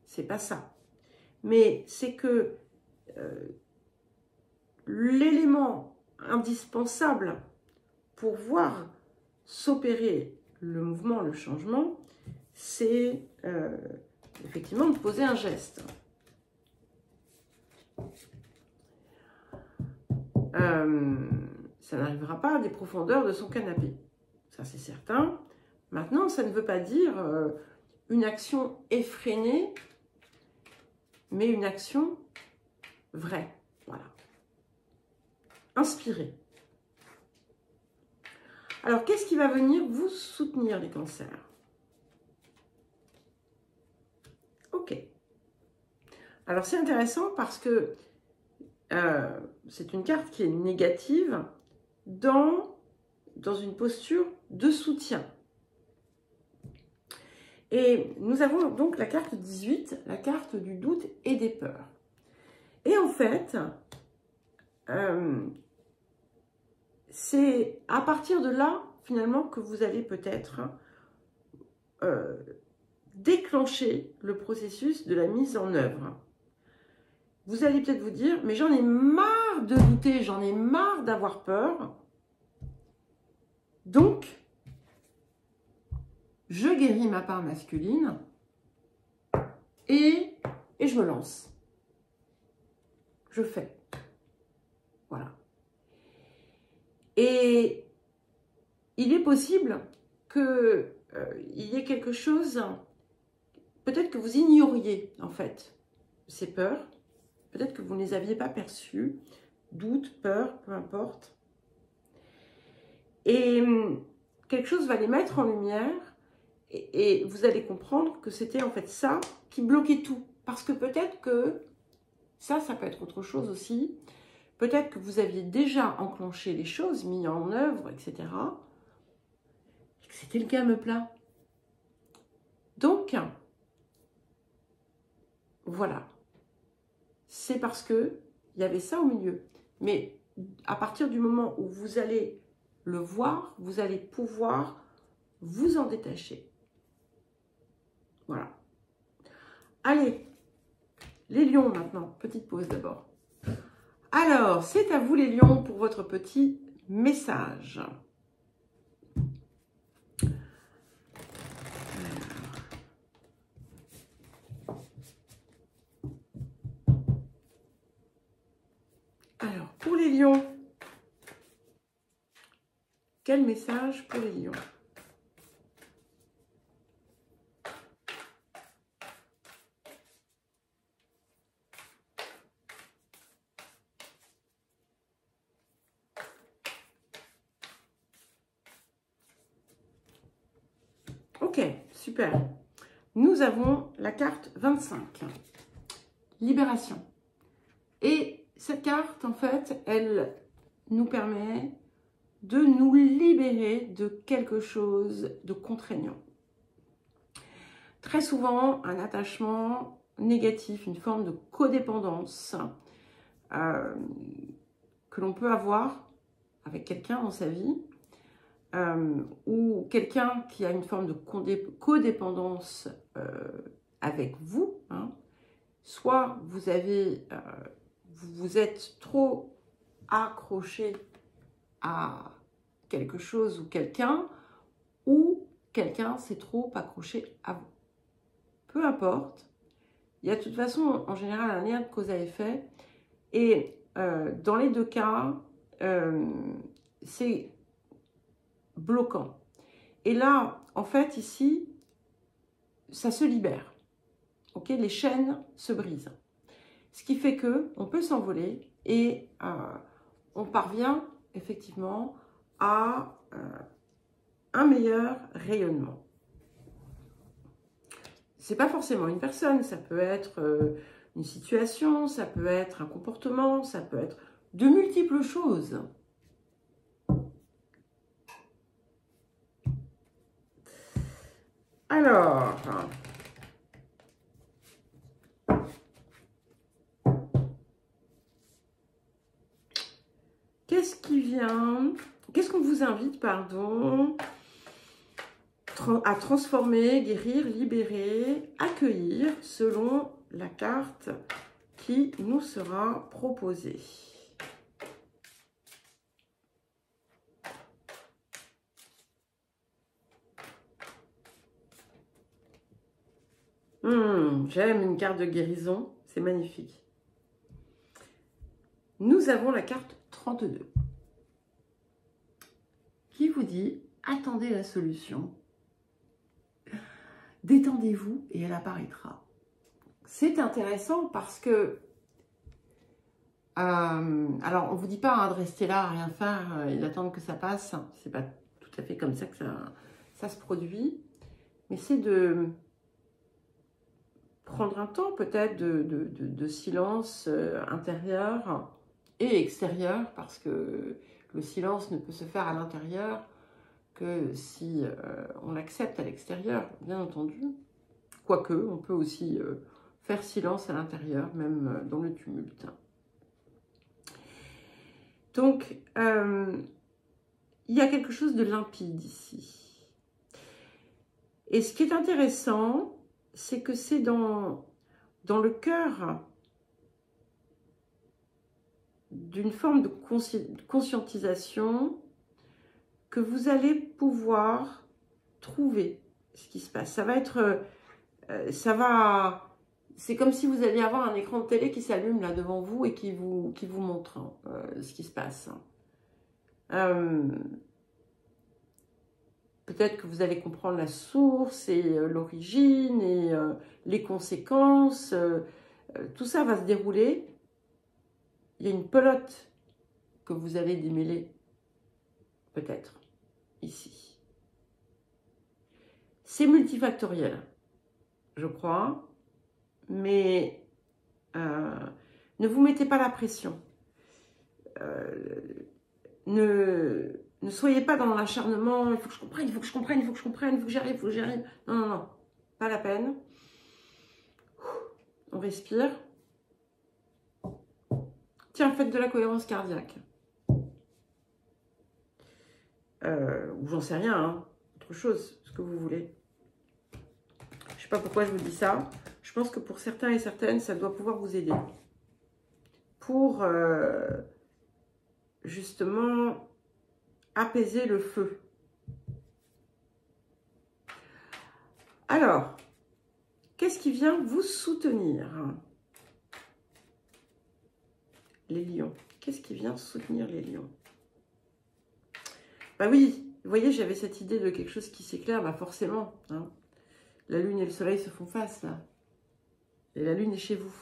c'est pas ça. Mais c'est que l'élément indispensable pour voir s'opérer le mouvement, le changement, c'est effectivement de poser un geste. Ça n'arrivera pas à des profondeurs de son canapé. Ça, c'est certain. Maintenant, ça ne veut pas dire une action effrénée, mais une action vraie. Voilà. Inspirée. Alors, qu'est-ce qui va venir vous soutenir, les cancers? Ok. Alors, c'est intéressant parce que c'est une carte qui est négative dans une posture de soutien. Et nous avons donc la carte 18, la carte du doute et des peurs. Et en fait, c'est à partir de là, finalement que vous allez peut-être déclencher le processus de la mise en œuvre. Vous allez peut-être vous dire, mais j'en ai marre de douter, j'en ai marre d'avoir peur. Donc, je guéris ma part masculine et je me lance. Je fais. Voilà. Et il est possible qu'il y ait quelque chose, peut-être que vous ignoriez en fait ces peurs, peut-être que vous ne les aviez pas perçues, doute, peur, peu importe. Et quelque chose va les mettre en lumière et vous allez comprendre que c'était en fait ça qui bloquait tout. Parce que peut-être que ça peut être autre chose aussi. Peut-être que vous aviez déjà enclenché les choses, mis en œuvre, etc. Et que c'était le gamme plat. Donc, voilà. C'est parce que il y avait ça au milieu. Mais à partir du moment où vous allez le voir, vous allez pouvoir vous en détacher. Voilà. Allez, les lions maintenant. Petite pause d'abord. Alors, c'est à vous les lions pour votre petit message. Alors, pour les lions, quel message pour les lions? Ok, super. Nous avons la carte 25, libération. Et cette carte, en fait, elle nous permet de nous libérer de quelque chose de contraignant. Très souvent, un attachement négatif, une forme de codépendance que l'on peut avoir avec quelqu'un dans sa vie, ou quelqu'un qui a une forme de codépendance avec vous, hein. Soit vous êtes trop accroché à quelque chose ou quelqu'un s'est trop accroché à vous. Peu importe, il y a de toute façon en général un lien de cause à effet, et dans les deux cas, c'est bloquant. Et là, en fait, ici, ça se libère. Ok, les chaînes se brisent. Ce qui fait que on peut s'envoler et on parvient effectivement à un meilleur rayonnement. C'est pas forcément une personne, ça peut être une situation, ça peut être un comportement, ça peut être de multiples choses. Alors, qu'est-ce qu'on vous invite, pardon, à transformer, guérir, libérer, accueillir selon la carte qui nous sera proposée. J'aime une carte de guérison, c'est magnifique. Nous avons la carte 32 qui vous dit « Attendez la solution, détendez-vous et elle apparaîtra ». C'est intéressant parce que, alors on ne vous dit pas de rester là à rien faire et d'attendre que ça passe, c'est pas tout à fait comme ça que ça se produit, mais c'est de prendre un temps peut-être de silence intérieur et extérieur, parce que le silence ne peut se faire à l'intérieur que si on l'accepte à l'extérieur, bien entendu. Quoique, on peut aussi faire silence à l'intérieur, même dans le tumulte. Donc, il y a quelque chose de limpide ici. Et ce qui est intéressant, c'est que c'est dans le cœur d'une forme de conscientisation que vous allez pouvoir trouver ce qui se passe. Ça va être... c'est comme si vous alliez avoir un écran de télé qui s'allume là devant vous et qui vous montre ce qui se passe. Peut-être que vous allez comprendre la source et l'origine et les conséquences. Tout ça va se dérouler. Il y a une pelote que vous allez démêler, peut-être, ici. C'est multifactoriel, je crois, mais ne vous mettez pas la pression. Ne soyez pas dans l'acharnement, il faut que je comprenne, il faut que je comprenne, il faut que je comprenne, il faut que j'arrive, il faut que j'arrive. Non, non, non, pas la peine. On respire. Tiens, faites de la cohérence cardiaque. Ou j'en sais rien, hein. Autre chose, ce que vous voulez. Je ne sais pas pourquoi je vous dis ça. Je pense que pour certains et certaines, ça doit pouvoir vous aider. Pour justement apaiser le feu. Alors, qu'est-ce qui vient vous soutenir? Les lions. Qu'est-ce qui vient soutenir les lions? Bah oui, vous voyez, j'avais cette idée de quelque chose qui s'éclaire, bah forcément. Hein. La lune et le soleil se font face, là. Et la lune est chez vous.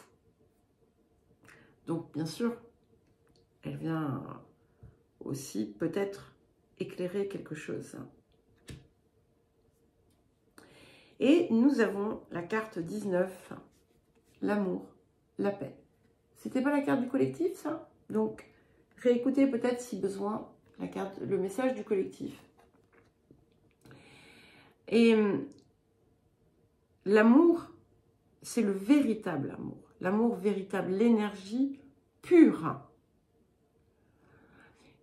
Donc, bien sûr, elle vient aussi peut-être éclairer quelque chose. Et nous avons la carte 19, l'amour, la paix. C'était pas la carte du collectif, ça? Donc, réécoutez peut-être si besoin la carte, le message du collectif. Et l'amour, c'est le véritable amour. L'amour véritable, l'énergie pure.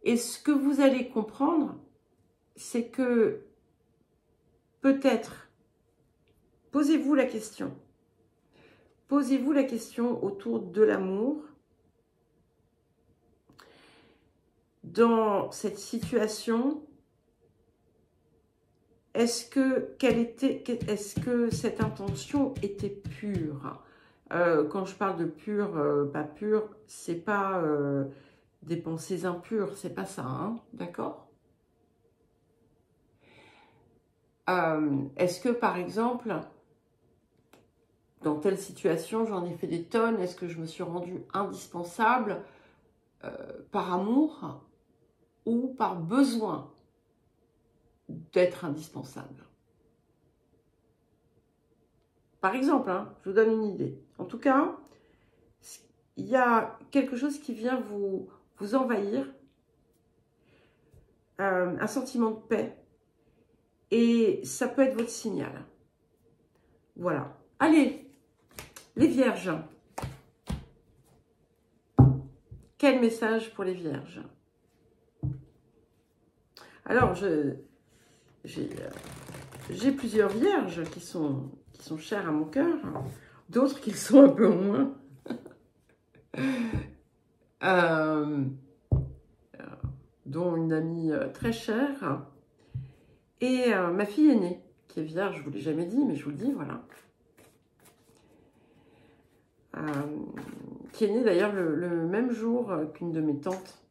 Et ce que vous allez comprendre, c'est que peut-être, posez-vous la question. Posez-vous la question autour de l'amour. Dans cette situation, est-ce que cette intention était pure? Quand je parle de pure, pas pure, c'est pas des pensées impures, c'est pas ça, hein, d'accord? Est-ce que par exemple, dans telle situation, j'en ai fait des tonnes, est-ce que je me suis rendue indispensable par amour ou par besoin d'être indispensable? Par exemple, hein, je vous donne une idée. En tout cas, il y a quelque chose qui vient vous envahir, un sentiment de paix, et ça peut être votre signal. Voilà. Allez, les vierges. Quel message pour les vierges? Alors, j'ai plusieurs vierges qui sont chères à mon cœur, d'autres qui le sont un peu moins. Dont une amie très chère. Et ma fille aînée, qui est vierge, je ne vous l'ai jamais dit, mais je vous le dis, voilà. Qui est née d'ailleurs le même jour qu'une de mes tantes,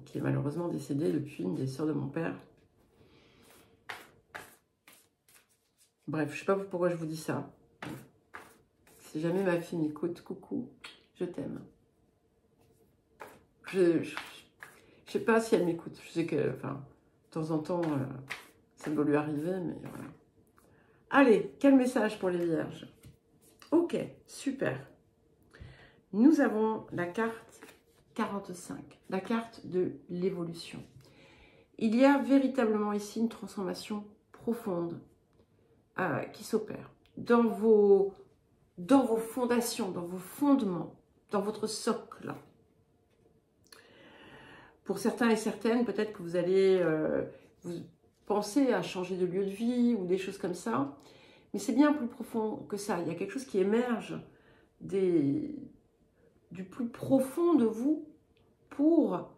qui est malheureusement décédée depuis, une des sœurs de mon père. Bref, je ne sais pas pourquoi je vous dis ça. Si jamais ma fille m'écoute, coucou, je t'aime. Je ne sais pas si elle m'écoute. Je sais que, enfin, de temps en temps, ça doit lui arriver, mais voilà. Allez, quel message pour les vierges? Ok, super. Nous avons la carte 45, la carte de l'évolution. Il y a véritablement ici une transformation profonde qui s'opère dans vos fondations, dans vos fondements, dans votre socle. Pour certains et certaines, peut-être que vous allez vous penser à changer de lieu de vie ou des choses comme ça. Mais c'est bien plus profond que ça. Il y a quelque chose qui émerge du plus profond de vous pour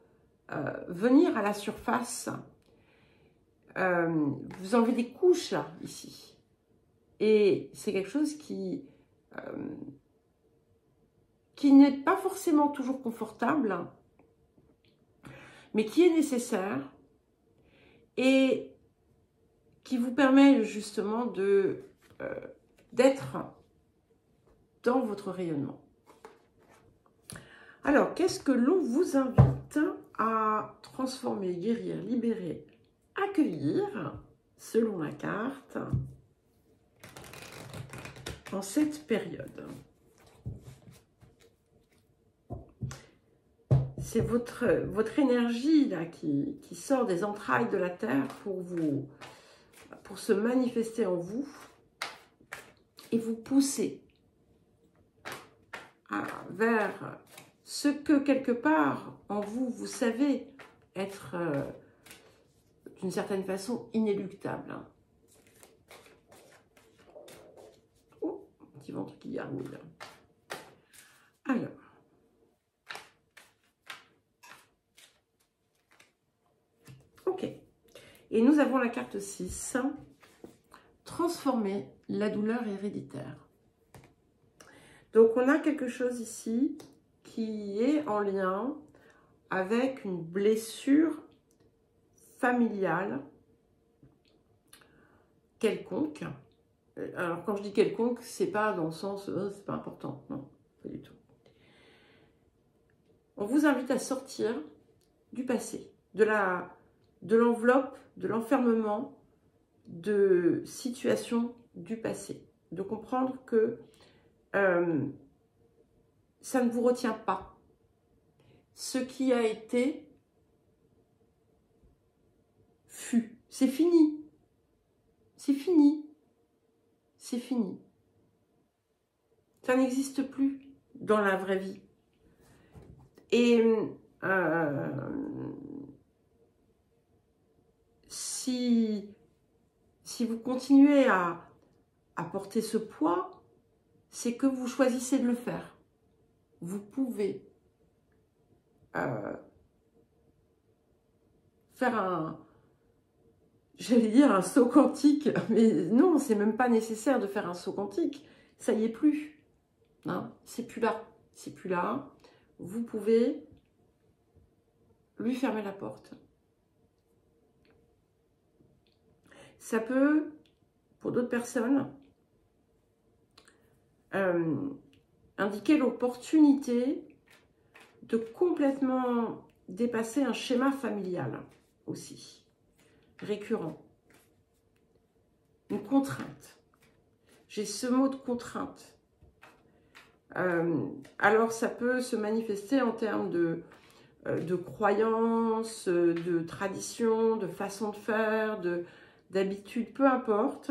venir à la surface. Vous enlevez des couches là, ici. Et c'est quelque chose qui n'est pas forcément toujours confortable, mais qui est nécessaire et qui vous permet justement d'être dans votre rayonnement. Alors, qu'est-ce que l'on vous invite à transformer, guérir, libérer, accueillir, selon la carte, en cette période? C'est votre énergie là, qui sort des entrailles de la Terre pour se manifester en vous et vous pousser vers ce que quelque part en vous, vous savez être d'une certaine façon inéluctable. Oh, petit ventre qui gargouille. Alors. Ok. Et nous avons la carte 6. Transformer la douleur héréditaire. Donc, on a quelque chose ici qui est en lien avec une blessure familiale quelconque. Alors, quand je dis quelconque, c'est pas dans le sens c'est pas important. Non, pas du tout. On vous invite à sortir du passé, de l'enveloppe, de l'enfermement de situations du passé. De comprendre que ça ne vous retient pas. Ce qui a été fut. C'est fini. C'est fini. C'est fini. Ça n'existe plus dans la vraie vie. Et si vous continuez à porter ce poids, c'est que vous choisissez de le faire. Vous pouvez faire j'allais dire un saut quantique, mais non, c'est même pas nécessaire de faire un saut quantique. Ça y est plus. Hein, c'est plus là. C'est plus là. Vous pouvez lui fermer la porte. Ça peut, pour d'autres personnes, indiquer l'opportunité de complètement dépasser un schéma familial aussi, récurrent. Une contrainte. J'ai ce mot de contrainte. Alors, ça peut se manifester en termes de croyances, de traditions, de façon de faire, d'habitude, peu importe.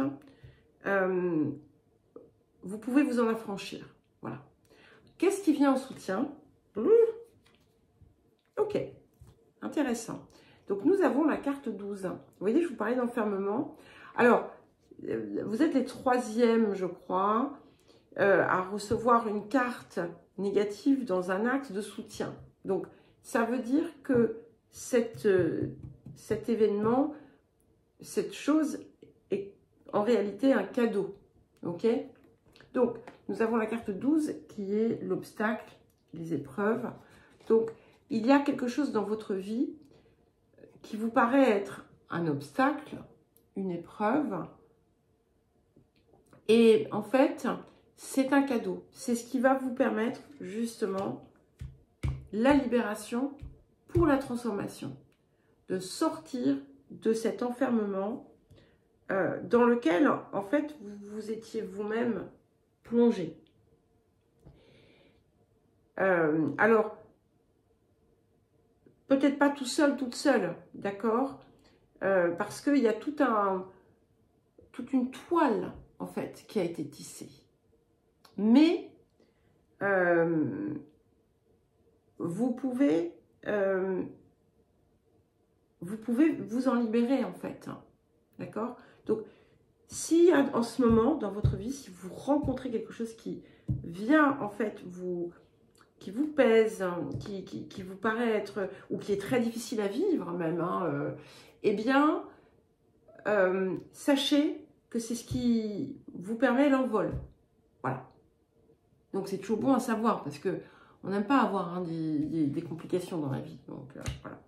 Vous pouvez vous en affranchir. Voilà. Qu'est-ce qui vient en soutien? Ok, intéressant. Donc, nous avons la carte 12. Vous voyez, je vous parlais d'enfermement. Alors, vous êtes les troisièmes, je crois, à recevoir une carte négative dans un acte de soutien. Donc, ça veut dire que cet événement, cette chose est en réalité un cadeau. Ok? Donc, nous avons la carte 12 qui est l'obstacle, les épreuves. Donc, il y a quelque chose dans votre vie qui vous paraît être un obstacle, une épreuve. Et en fait, c'est un cadeau. C'est ce qui va vous permettre justement la libération pour la transformation. De sortir de cet enfermement dans lequel, en fait, vous étiez vous-même plongé. Alors, peut-être pas tout seul, toute seule, d'accord, parce qu'il y a toute une toile, en fait, qui a été tissée. Mais, vous pouvez vous pouvez vous en libérer en fait. D'accord? Donc, si en ce moment, dans votre vie, si vous rencontrez quelque chose qui vient en fait qui vous pèse, qui vous paraît être, ou qui est très difficile à vivre même, hein, eh bien, sachez que c'est ce qui vous permet l'envol. Voilà. Donc, c'est toujours bon à savoir parce que on n'aime pas avoir des complications dans la vie. Donc, voilà.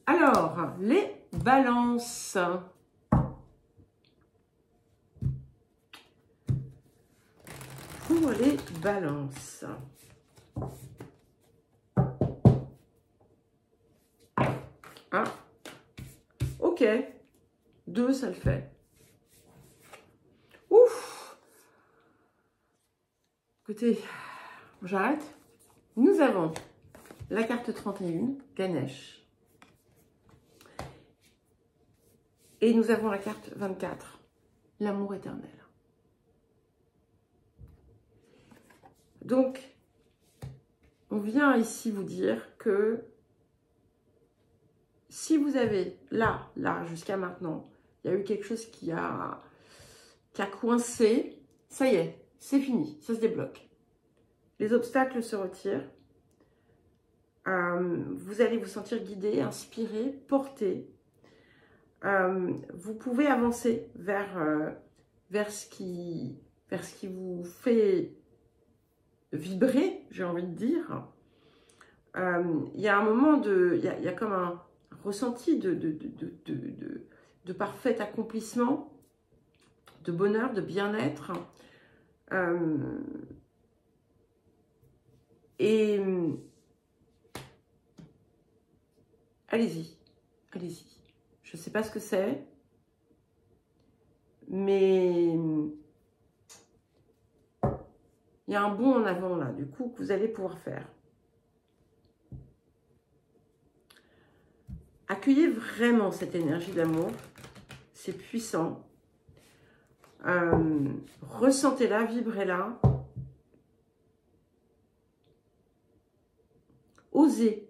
Alors, les balances. Pour les balances. Ah, ok. 2, ça le fait. Ouf. Écoutez, j'arrête. Nous avons la carte 31, Ganesh. Et nous avons la carte 24, l'amour éternel. Donc, on vient ici vous dire que si vous avez, là, jusqu'à maintenant, il y a eu quelque chose qui a coincé, ça y est, c'est fini, ça se débloque. Les obstacles se retirent. Vous allez vous sentir guidé, inspiré, porté. Vous pouvez avancer vers ce qui vous fait vibrer, j'ai envie de dire. Il y a un moment il y a comme un ressenti de parfait accomplissement, de bonheur, de bien-être. Et allez-y, allez-y. Je ne sais pas ce que c'est, mais il y a un bond en avant là, du coup, que vous allez pouvoir faire. Accueillez vraiment cette énergie d'amour, c'est puissant. Ressentez-la, vibrez-la. Osez,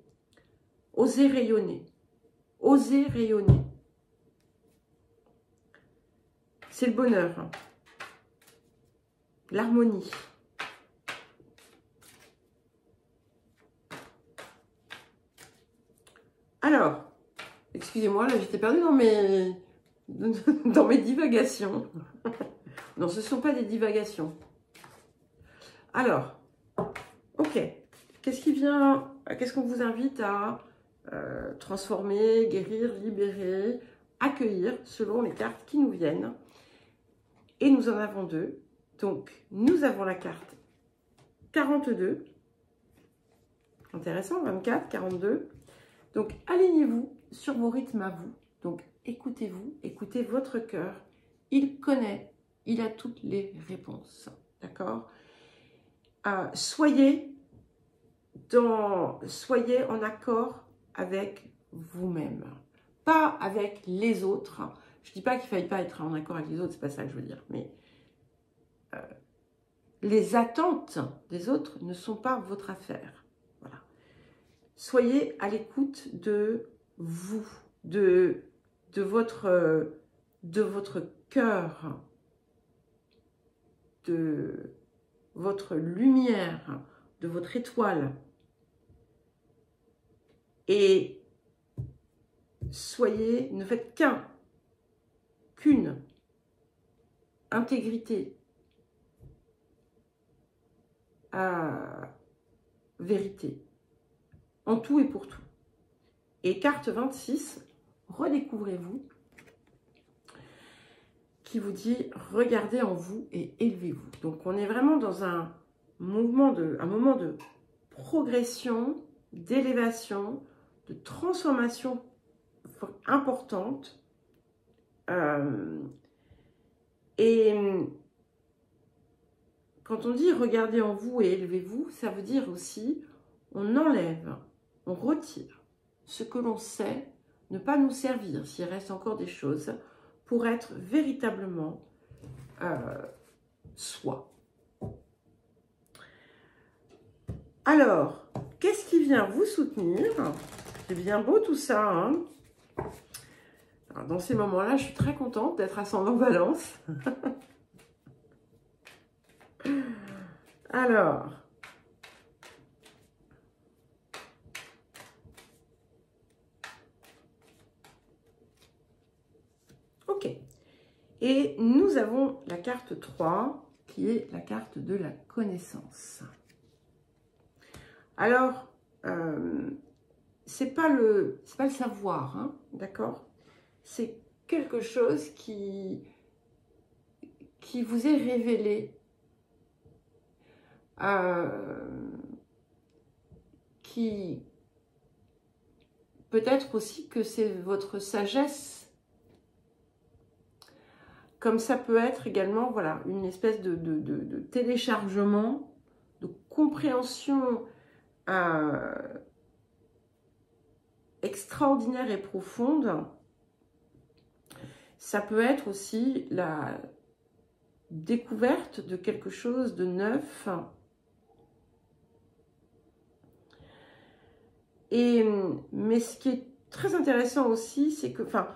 osez rayonner, osez rayonner. C'est le bonheur, l'harmonie. Alors, excusez-moi, là j'étais perdue dans mes divagations. Non, ce ne sont pas des divagations. Alors, ok. Qu'est-ce qu'on vous invite à transformer, guérir, libérer, accueillir selon les cartes qui nous viennent. Et nous en avons 2. Donc, nous avons la carte 42. Intéressant, 24, 42. Donc, alignez-vous sur vos rythmes à vous. Donc, écoutez-vous, écoutez votre cœur. Il connaît, il a toutes les réponses. D'accord? Soyez en accord avec vous-même. Pas avec les autres. Je ne dis pas qu'il ne faille pas être en accord avec les autres, c'est pas ça que je veux dire. Mais les attentes des autres ne sont pas votre affaire. Voilà. Soyez à l'écoute de vous, de votre cœur, de votre lumière, de votre étoile. Et ne faites qu'une intégrité à vérité, en tout et pour tout. Et carte 26, redécouvrez-vous, qui vous dit regardez en vous et élevez-vous. Donc on est vraiment dans un moment de progression, d'élévation, de transformation importante. Et quand on dit regardez en vous et élevez-vous, ça veut dire aussi on enlève, on retire ce que l'on sait ne pas nous servir, s'il reste encore des choses, pour être véritablement soi. Alors, qu'est-ce qui vient vous soutenir C'est bien beau tout ça, hein. Alors, dans ces moments-là, je suis très contente d'être ascendant Balance. Alors, ok. Et nous avons la carte 3, qui est la carte de la connaissance. Alors, c'est pas le savoir, hein, d'accord? C'est quelque chose qui vous est révélé, qui peut-être aussi que c'est votre sagesse, comme ça peut être également, voilà, une espèce de téléchargement, de compréhension extraordinaire et profonde. Ça peut être aussi la découverte de quelque chose de neuf. Mais ce qui est très intéressant aussi, c'est que, enfin,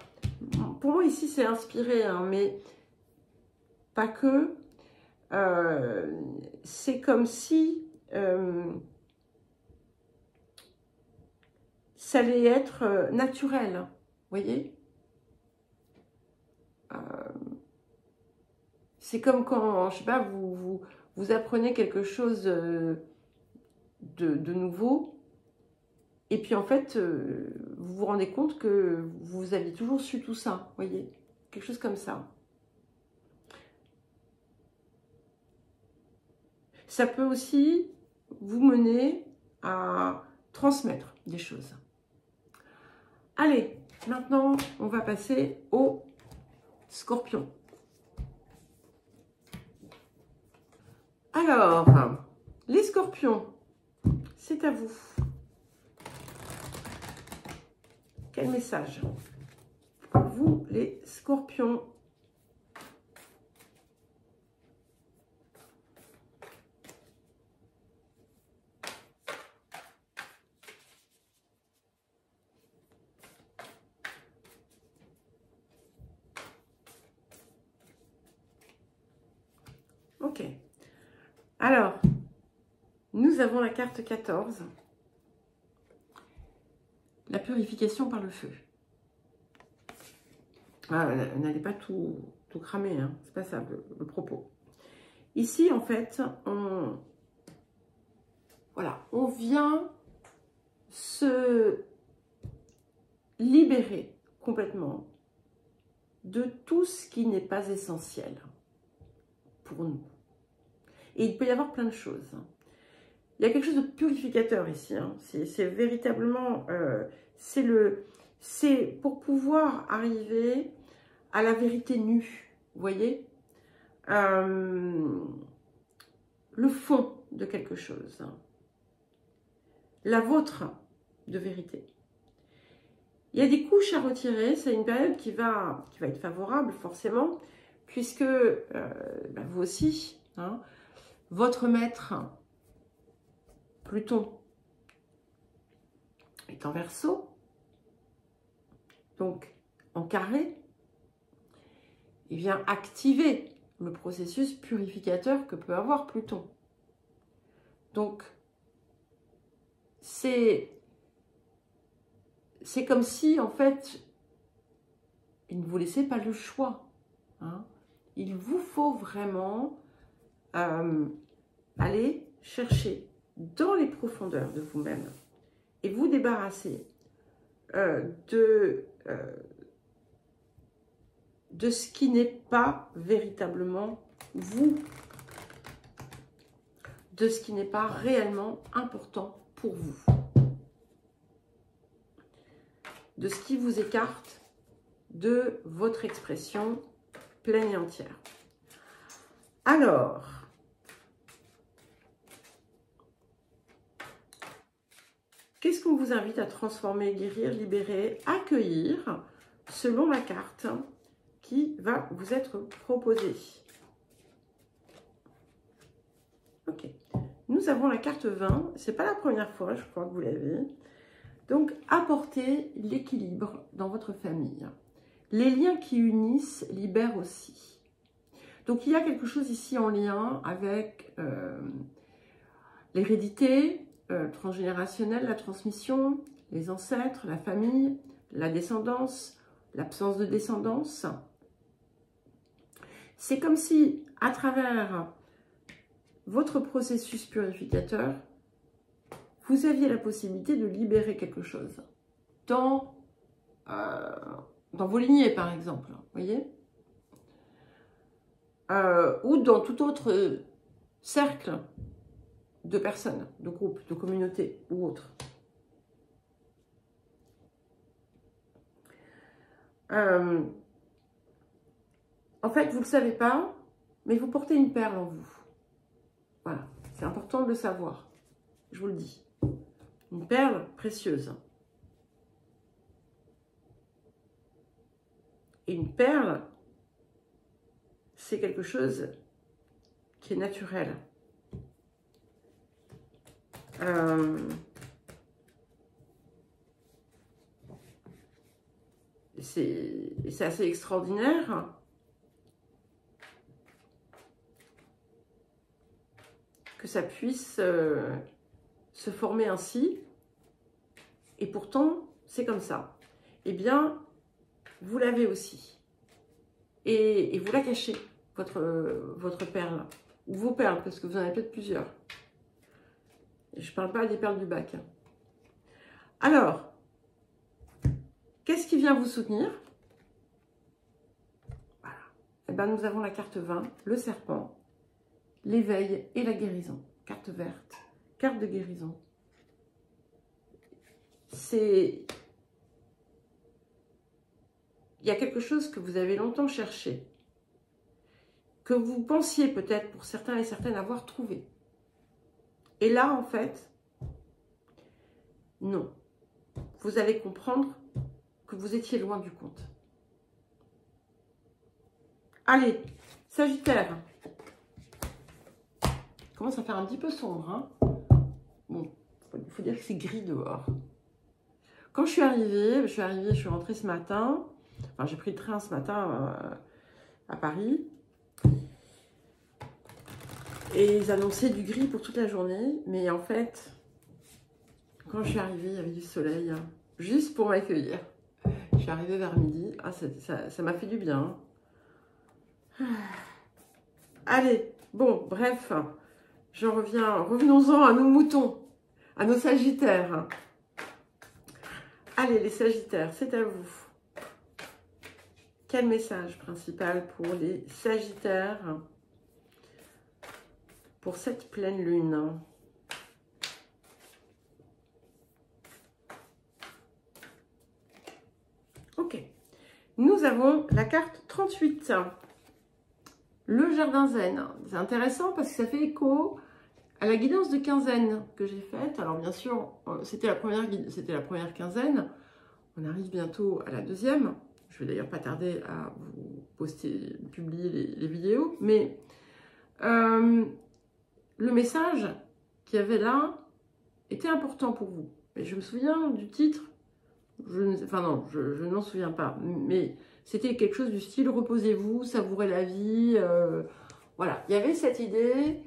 pour moi ici c'est inspiré, hein, mais pas que. C'est comme si ça allait être naturel, vous voyez. C'est comme quand, je sais pas, vous apprenez quelque chose de nouveau, et puis en fait, vous vous rendez compte que vous aviez toujours su tout ça, vous voyez, quelque chose comme ça. Ça peut aussi vous mener à transmettre des choses. Allez, maintenant, on va passer au Scorpion. Alors, les Scorpions, c'est à vous. Quel message pour vous, les Scorpions? Ok. Alors, nous avons la carte 14. La purification par le feu. N'allez pas tout cramer, hein. C'est pas ça le propos. Ici, en fait, on vient se libérer complètement de tout ce qui n'est pas essentiel pour nous. Et il peut y avoir plein de choses. Il y a quelque chose de purificateur ici, hein. C'est véritablement, c'est pour pouvoir arriver à la vérité nue, vous voyez, le fond de quelque chose, la vôtre de vérité. Il y a des couches à retirer, c'est une période qui va être favorable forcément, puisque vous aussi, hein, votre maître, Pluton, est en Verseau, donc en carré, il vient activer le processus purificateur que peut avoir Pluton. Donc, c'est comme si, en fait, il ne vous laissait pas le choix, hein. Il vous faut vraiment aller chercher dans les profondeurs de vous-même et vous débarrasser de ce qui n'est pas véritablement vous, de ce qui n'est pas réellement important pour vous, de ce qui vous écarte de votre expression pleine et entière. Alors, qu'est-ce qu'on vous invite à transformer, guérir, libérer, accueillir, selon la carte qui va vous être proposée? Ok. Nous avons la carte 20. C'est pas la première fois, je crois que vous l'avez. Donc, apportez l'équilibre dans votre famille. Les liens qui unissent libèrent aussi. Donc, il y a quelque chose ici en lien avec l'hérédité transgénérationnelle, la transmission, les ancêtres, la famille, la descendance, l'absence de descendance. C'est comme si, à travers votre processus purificateur, vous aviez la possibilité de libérer quelque chose dans vos lignées, par exemple, vous voyez, ou dans tout autre cercle de personnes, de groupes, de communautés ou autres. En fait, vous ne le savez pas, mais vous portez une perle en vous. Voilà, c'est important de le savoir, je vous le dis. Une perle précieuse. Et une perle, c'est quelque chose qui est naturel. C'est assez extraordinaire. Que ça puisse se former ainsi. Et pourtant, c'est comme ça. Eh bien, vous l'avez aussi. Et vous la cachez, votre perle. Ou vos perles, parce que vous en avez peut-être plusieurs. Et je ne parle pas des perles du bac. Alors, qu'est-ce qui vient vous soutenir? Voilà. Eh bien, nous avons la carte 20, le serpent, l'éveil et la guérison. Carte verte, carte de guérison. Il y a quelque chose que vous avez longtemps cherché, que vous pensiez peut-être pour certains et certaines avoir trouvé. Et là, en fait, non. Vous allez comprendre que vous étiez loin du compte. Allez, Sagittaire. Il commence à faire un petit peu sombre, hein. Bon, il faut dire que c'est gris dehors. Quand je suis rentrée ce matin. Enfin, j'ai pris le train ce matin à Paris. Et ils annonçaient du gris pour toute la journée. Mais en fait, quand je suis arrivée, il y avait du soleil, hein, juste pour m'accueillir. Je suis arrivée vers midi. Ah, ça m'a fait du bien. Allez, bon, bref. J'en reviens. Revenons-en à nos moutons, à nos sagittaires. Allez, les sagittaires, c'est à vous. Quel message principal pour les sagittaires pour cette pleine lune? Ok. Nous avons la carte 38. Le jardin zen. C'est intéressant parce que ça fait écho à la guidance de quinzaine que j'ai faite. Alors bien sûr, c'était la première quinzaine. On arrive bientôt à la deuxième. Je vais d'ailleurs pas tarder à vous publier les vidéos. Mais le message qu'il y avait là était important pour vous. Et je me souviens du titre. Je ne m'en souviens pas. Mais c'était quelque chose du style « Reposez-vous, savourez la vie ». Voilà, il y avait cette idée,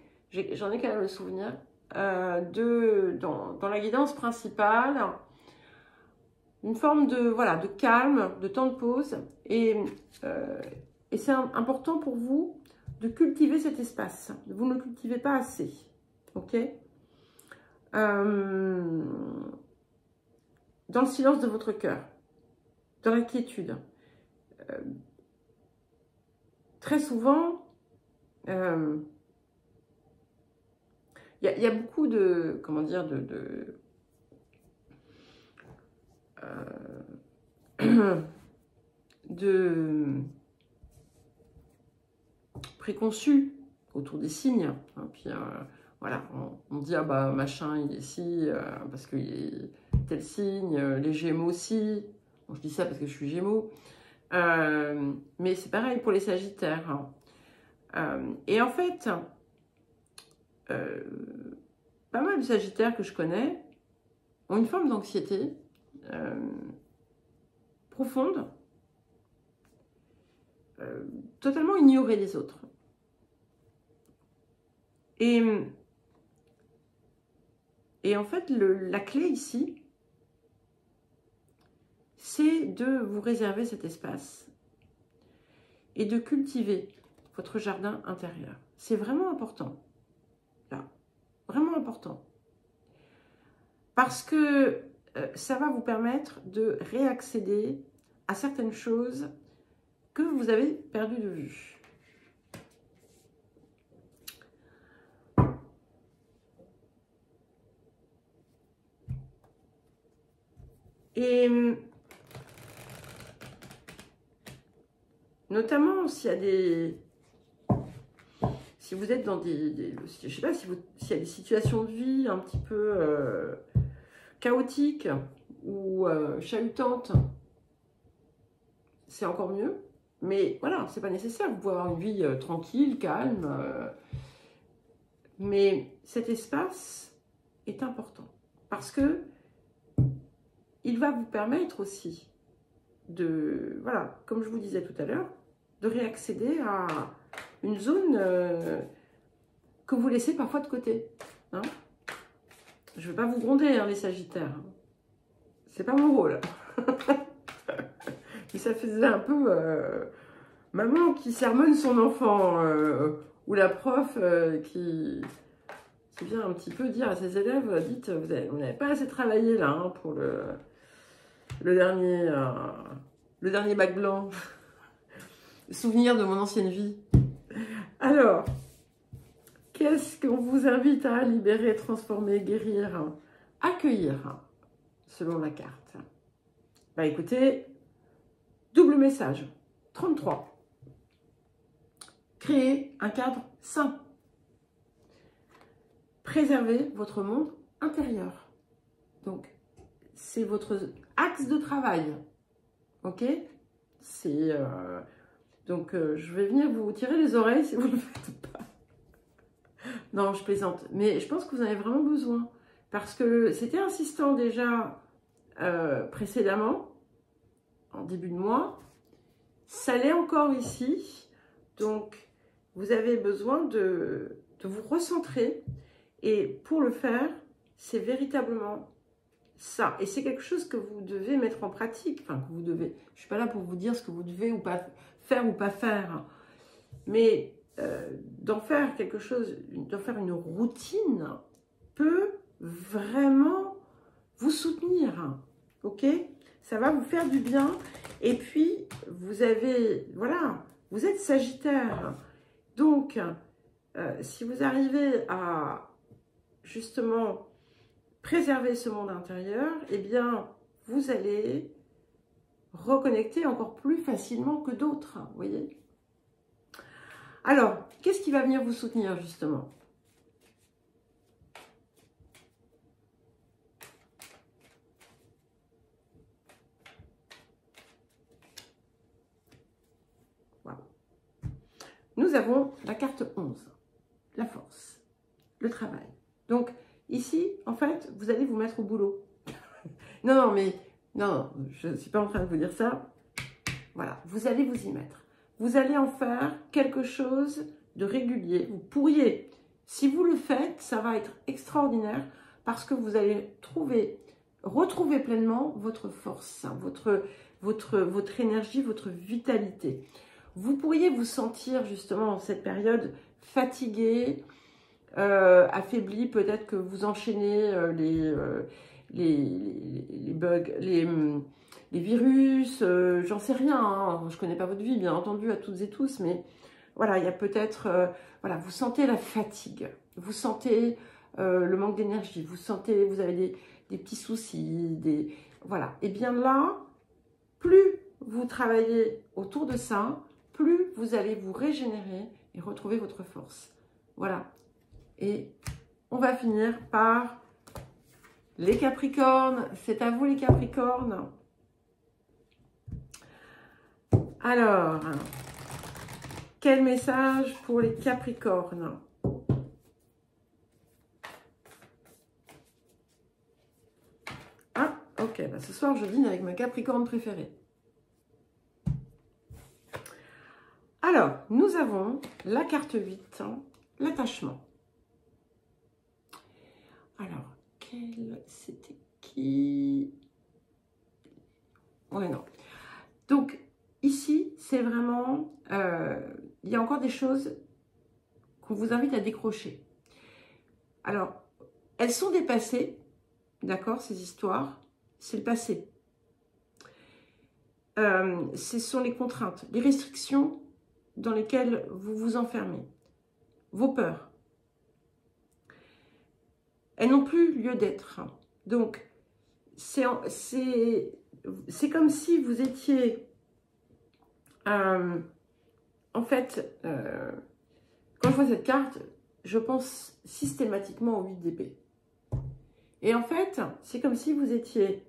j'en ai quand même le souvenir, dans la guidance principale, une forme de calme, de temps de pause. Et c'est important pour vous de cultiver cet espace. Vous ne le cultivez pas assez. Ok? Dans le silence de votre cœur, dans la quiétude. Très souvent, il y a beaucoup de, comment dire, de préconçus autour des signes. Hein, puis voilà, on dit ah bah machin il est ici parce qu'il est tel signe, les Gémeaux aussi. Bon, je dis ça parce que je suis Gémeaux, mais c'est pareil pour les Sagittaires. Et en fait, pas mal de Sagittaires que je connais ont une forme d'anxiété profonde, totalement ignorer les autres. Et en fait, la clé ici, c'est de vous réserver cet espace et de cultiver votre jardin intérieur. C'est vraiment important, là, vraiment important. Parce que ça va vous permettre de réaccéder à certaines choses que vous avez perdues de vue. Et notamment s'il y a des... Si vous êtes dans des je sais pas, s'il y a des situations de vie un petit peu chaotiques ou chahutantes, c'est encore mieux. Mais voilà, c'est pas nécessaire. Vous pouvez avoir une vie tranquille, calme. Mais cet espace est important parce que il va vous permettre aussi de, voilà, comme je vous disais tout à l'heure, de réaccéder à une zone que vous laissez parfois de côté. Hein, je ne veux pas vous gronder, hein, les Sagittaires. C'est pas mon rôle. Mais ça faisait un peu maman qui sermonne son enfant ou la prof qui vient un petit peu dire à ses élèves, dites, vous n'avez pas assez travaillé là hein, pour le dernier bac blanc. Souvenir de mon ancienne vie. Alors, qu'est-ce qu'on vous invite à libérer, transformer, guérir, accueillir, selon la carte? Bah écoutez, double message, 33. Créer un cadre sain. Préserver votre monde intérieur. Donc, c'est votre axe de travail. Ok? C'est... Donc, je vais venir vous tirer les oreilles si vous ne le faites pas. Non, je plaisante. Mais je pense que vous en avez vraiment besoin. Parce que c'était insistant déjà précédemment, en début de mois. Ça l'est encore ici. Donc, vous avez besoin de vous recentrer. Et pour le faire, c'est véritablement ça. Et c'est quelque chose que vous devez mettre en pratique. Enfin, que vous devez. Je ne suis pas là pour vous dire ce que vous devez ou pas faire. Mais d'en faire quelque chose, d'en faire une routine peut vraiment vous soutenir. Ok? Ça va vous faire du bien. Et puis, vous avez, voilà, vous êtes Sagittaire. Donc, si vous arrivez à justement préserver ce monde intérieur, eh bien, vous allez reconnecter encore plus facilement que d'autres, vous voyez. Alors, qu'est-ce qui va venir vous soutenir, justement? Voilà. Nous avons la carte 11, la force, le travail. Donc, ici, en fait, vous allez vous mettre au boulot. Non, je ne suis pas en train de vous dire ça. Voilà, vous allez vous y mettre. Vous allez en faire quelque chose de régulier. Vous pourriez, si vous le faites, ça va être extraordinaire parce que vous allez retrouver pleinement votre force, votre énergie, votre vitalité. Vous pourriez vous sentir justement en cette période fatigué, affaibli, peut-être que vous enchaînez les bugs, les virus, j'en sais rien, hein, je ne connais pas votre vie, bien entendu, à toutes et tous, mais voilà, il y a peut-être, voilà, vous sentez la fatigue, vous sentez le manque d'énergie, vous avez des petits soucis, voilà. Et bien là, plus vous travaillez autour de ça, plus vous allez vous régénérer et retrouver votre force. Voilà. Et on va finir par les Capricornes. C'est à vous les Capricornes. Alors, quel message pour les Capricornes? Ah, Ok, bah ce soir, je dîne avec ma Capricorne préférée. Alors, nous avons la carte 8, hein, l'attachement. Alors, c'était qui? Ouais, non. Donc, ici, c'est vraiment... il y a encore des choses qu'on vous invite à décrocher. Alors, elles sont dépassées, d'accord, ces histoires. C'est le passé. Ce sont les contraintes, les restrictions dans lesquelles vous vous enfermez. Vos peurs. Elles n'ont plus lieu d'être. Donc, c'est comme si vous étiez... en fait, quand je vois cette carte, je pense systématiquement au 8 d'épée. Et en fait, c'est comme si vous étiez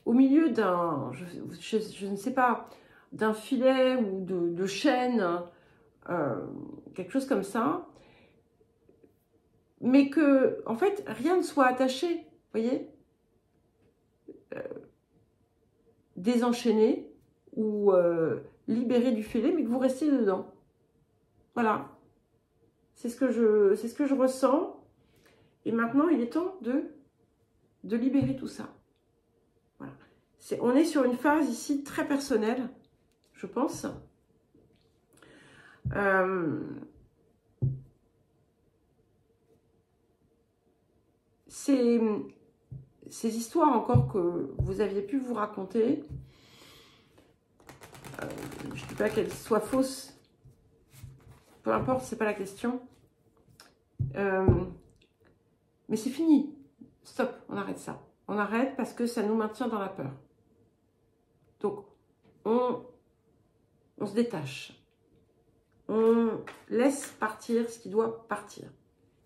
au milieu d'un, je ne sais pas, d'un filet ou de chaîne, quelque chose comme ça, mais que, en fait, rien ne soit attaché, vous voyez, désenchaîné ou libéré du filet, mais que vous restiez dedans. Voilà. C'est ce que je ressens. Et maintenant, il est temps de libérer tout ça. Voilà. On est sur une phase ici très personnelle, je pense. Ces histoires encore que vous aviez pu vous raconter, je ne dis pas qu'elles soient fausses, peu importe, c'est pas la question. Mais c'est fini. Stop, on arrête ça. On arrête parce que ça nous maintient dans la peur. Donc, on se détache. On laisse partir ce qui doit partir.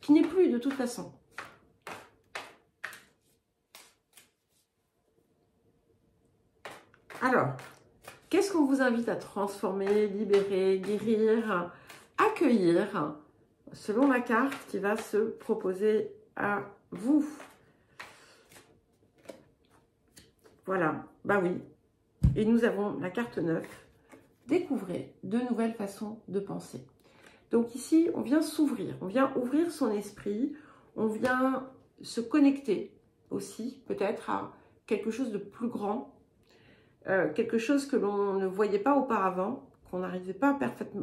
Qui n'est plus de toute façon. Alors, qu'est-ce qu'on vous invite à transformer, libérer, guérir, accueillir, selon la carte qui va se proposer à vous? Voilà, bah oui. Et nous avons la carte 9. Découvrez de nouvelles façons de penser. Donc ici, on vient s'ouvrir, on vient ouvrir son esprit, on vient se connecter aussi, peut-être à quelque chose de plus grand, quelque chose que l'on ne voyait pas auparavant, qu'on n'arrivait pas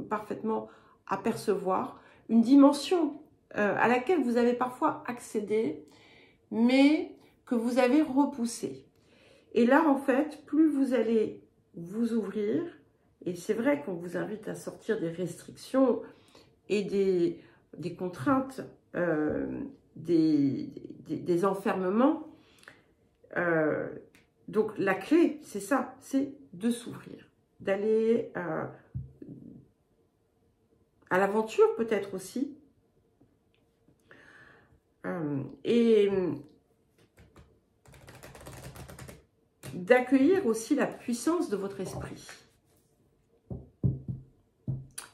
parfaitement à percevoir, une dimension à laquelle vous avez parfois accédé, mais que vous avez repoussée. Et là, en fait, plus vous allez vous ouvrir, et c'est vrai qu'on vous invite à sortir des restrictions et des contraintes, des enfermements. Donc, la clé, c'est ça, c'est de s'ouvrir, d'aller à l'aventure peut-être aussi. Et d'accueillir aussi la puissance de votre esprit.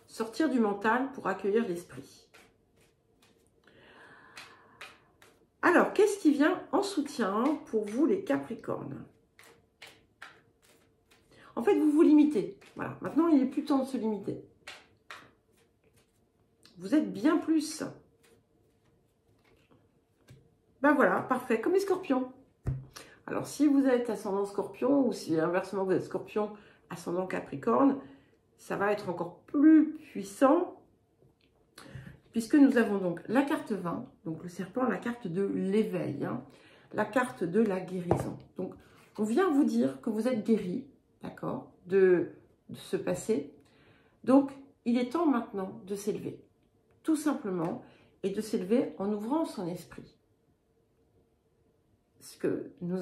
Sortir du mental pour accueillir l'esprit. Alors, qu'est-ce qui vient en soutien pour vous les Capricornes? En fait, vous vous limitez. Voilà, maintenant, il n'est plus temps de se limiter. Vous êtes bien plus. Ben voilà, parfait, comme les Scorpions. Alors, si vous êtes ascendant Scorpion ou si inversement vous êtes Scorpion, ascendant Capricorne, ça va être encore plus puissant puisque nous avons donc la carte 20, donc le serpent, la carte de l'éveil, hein, la carte de la guérison. Donc, on vient vous dire que vous êtes guéri, d'accord, de ce passé. Donc, il est temps maintenant de s'élever, tout simplement, et de s'élever en ouvrant son esprit. Ce que nous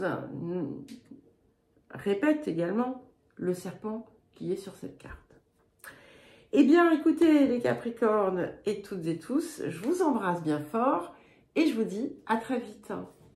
répète également le serpent qui est sur cette carte. Eh bien, écoutez les Capricornes et toutes et tous, je vous embrasse bien fort et je vous dis à très vite.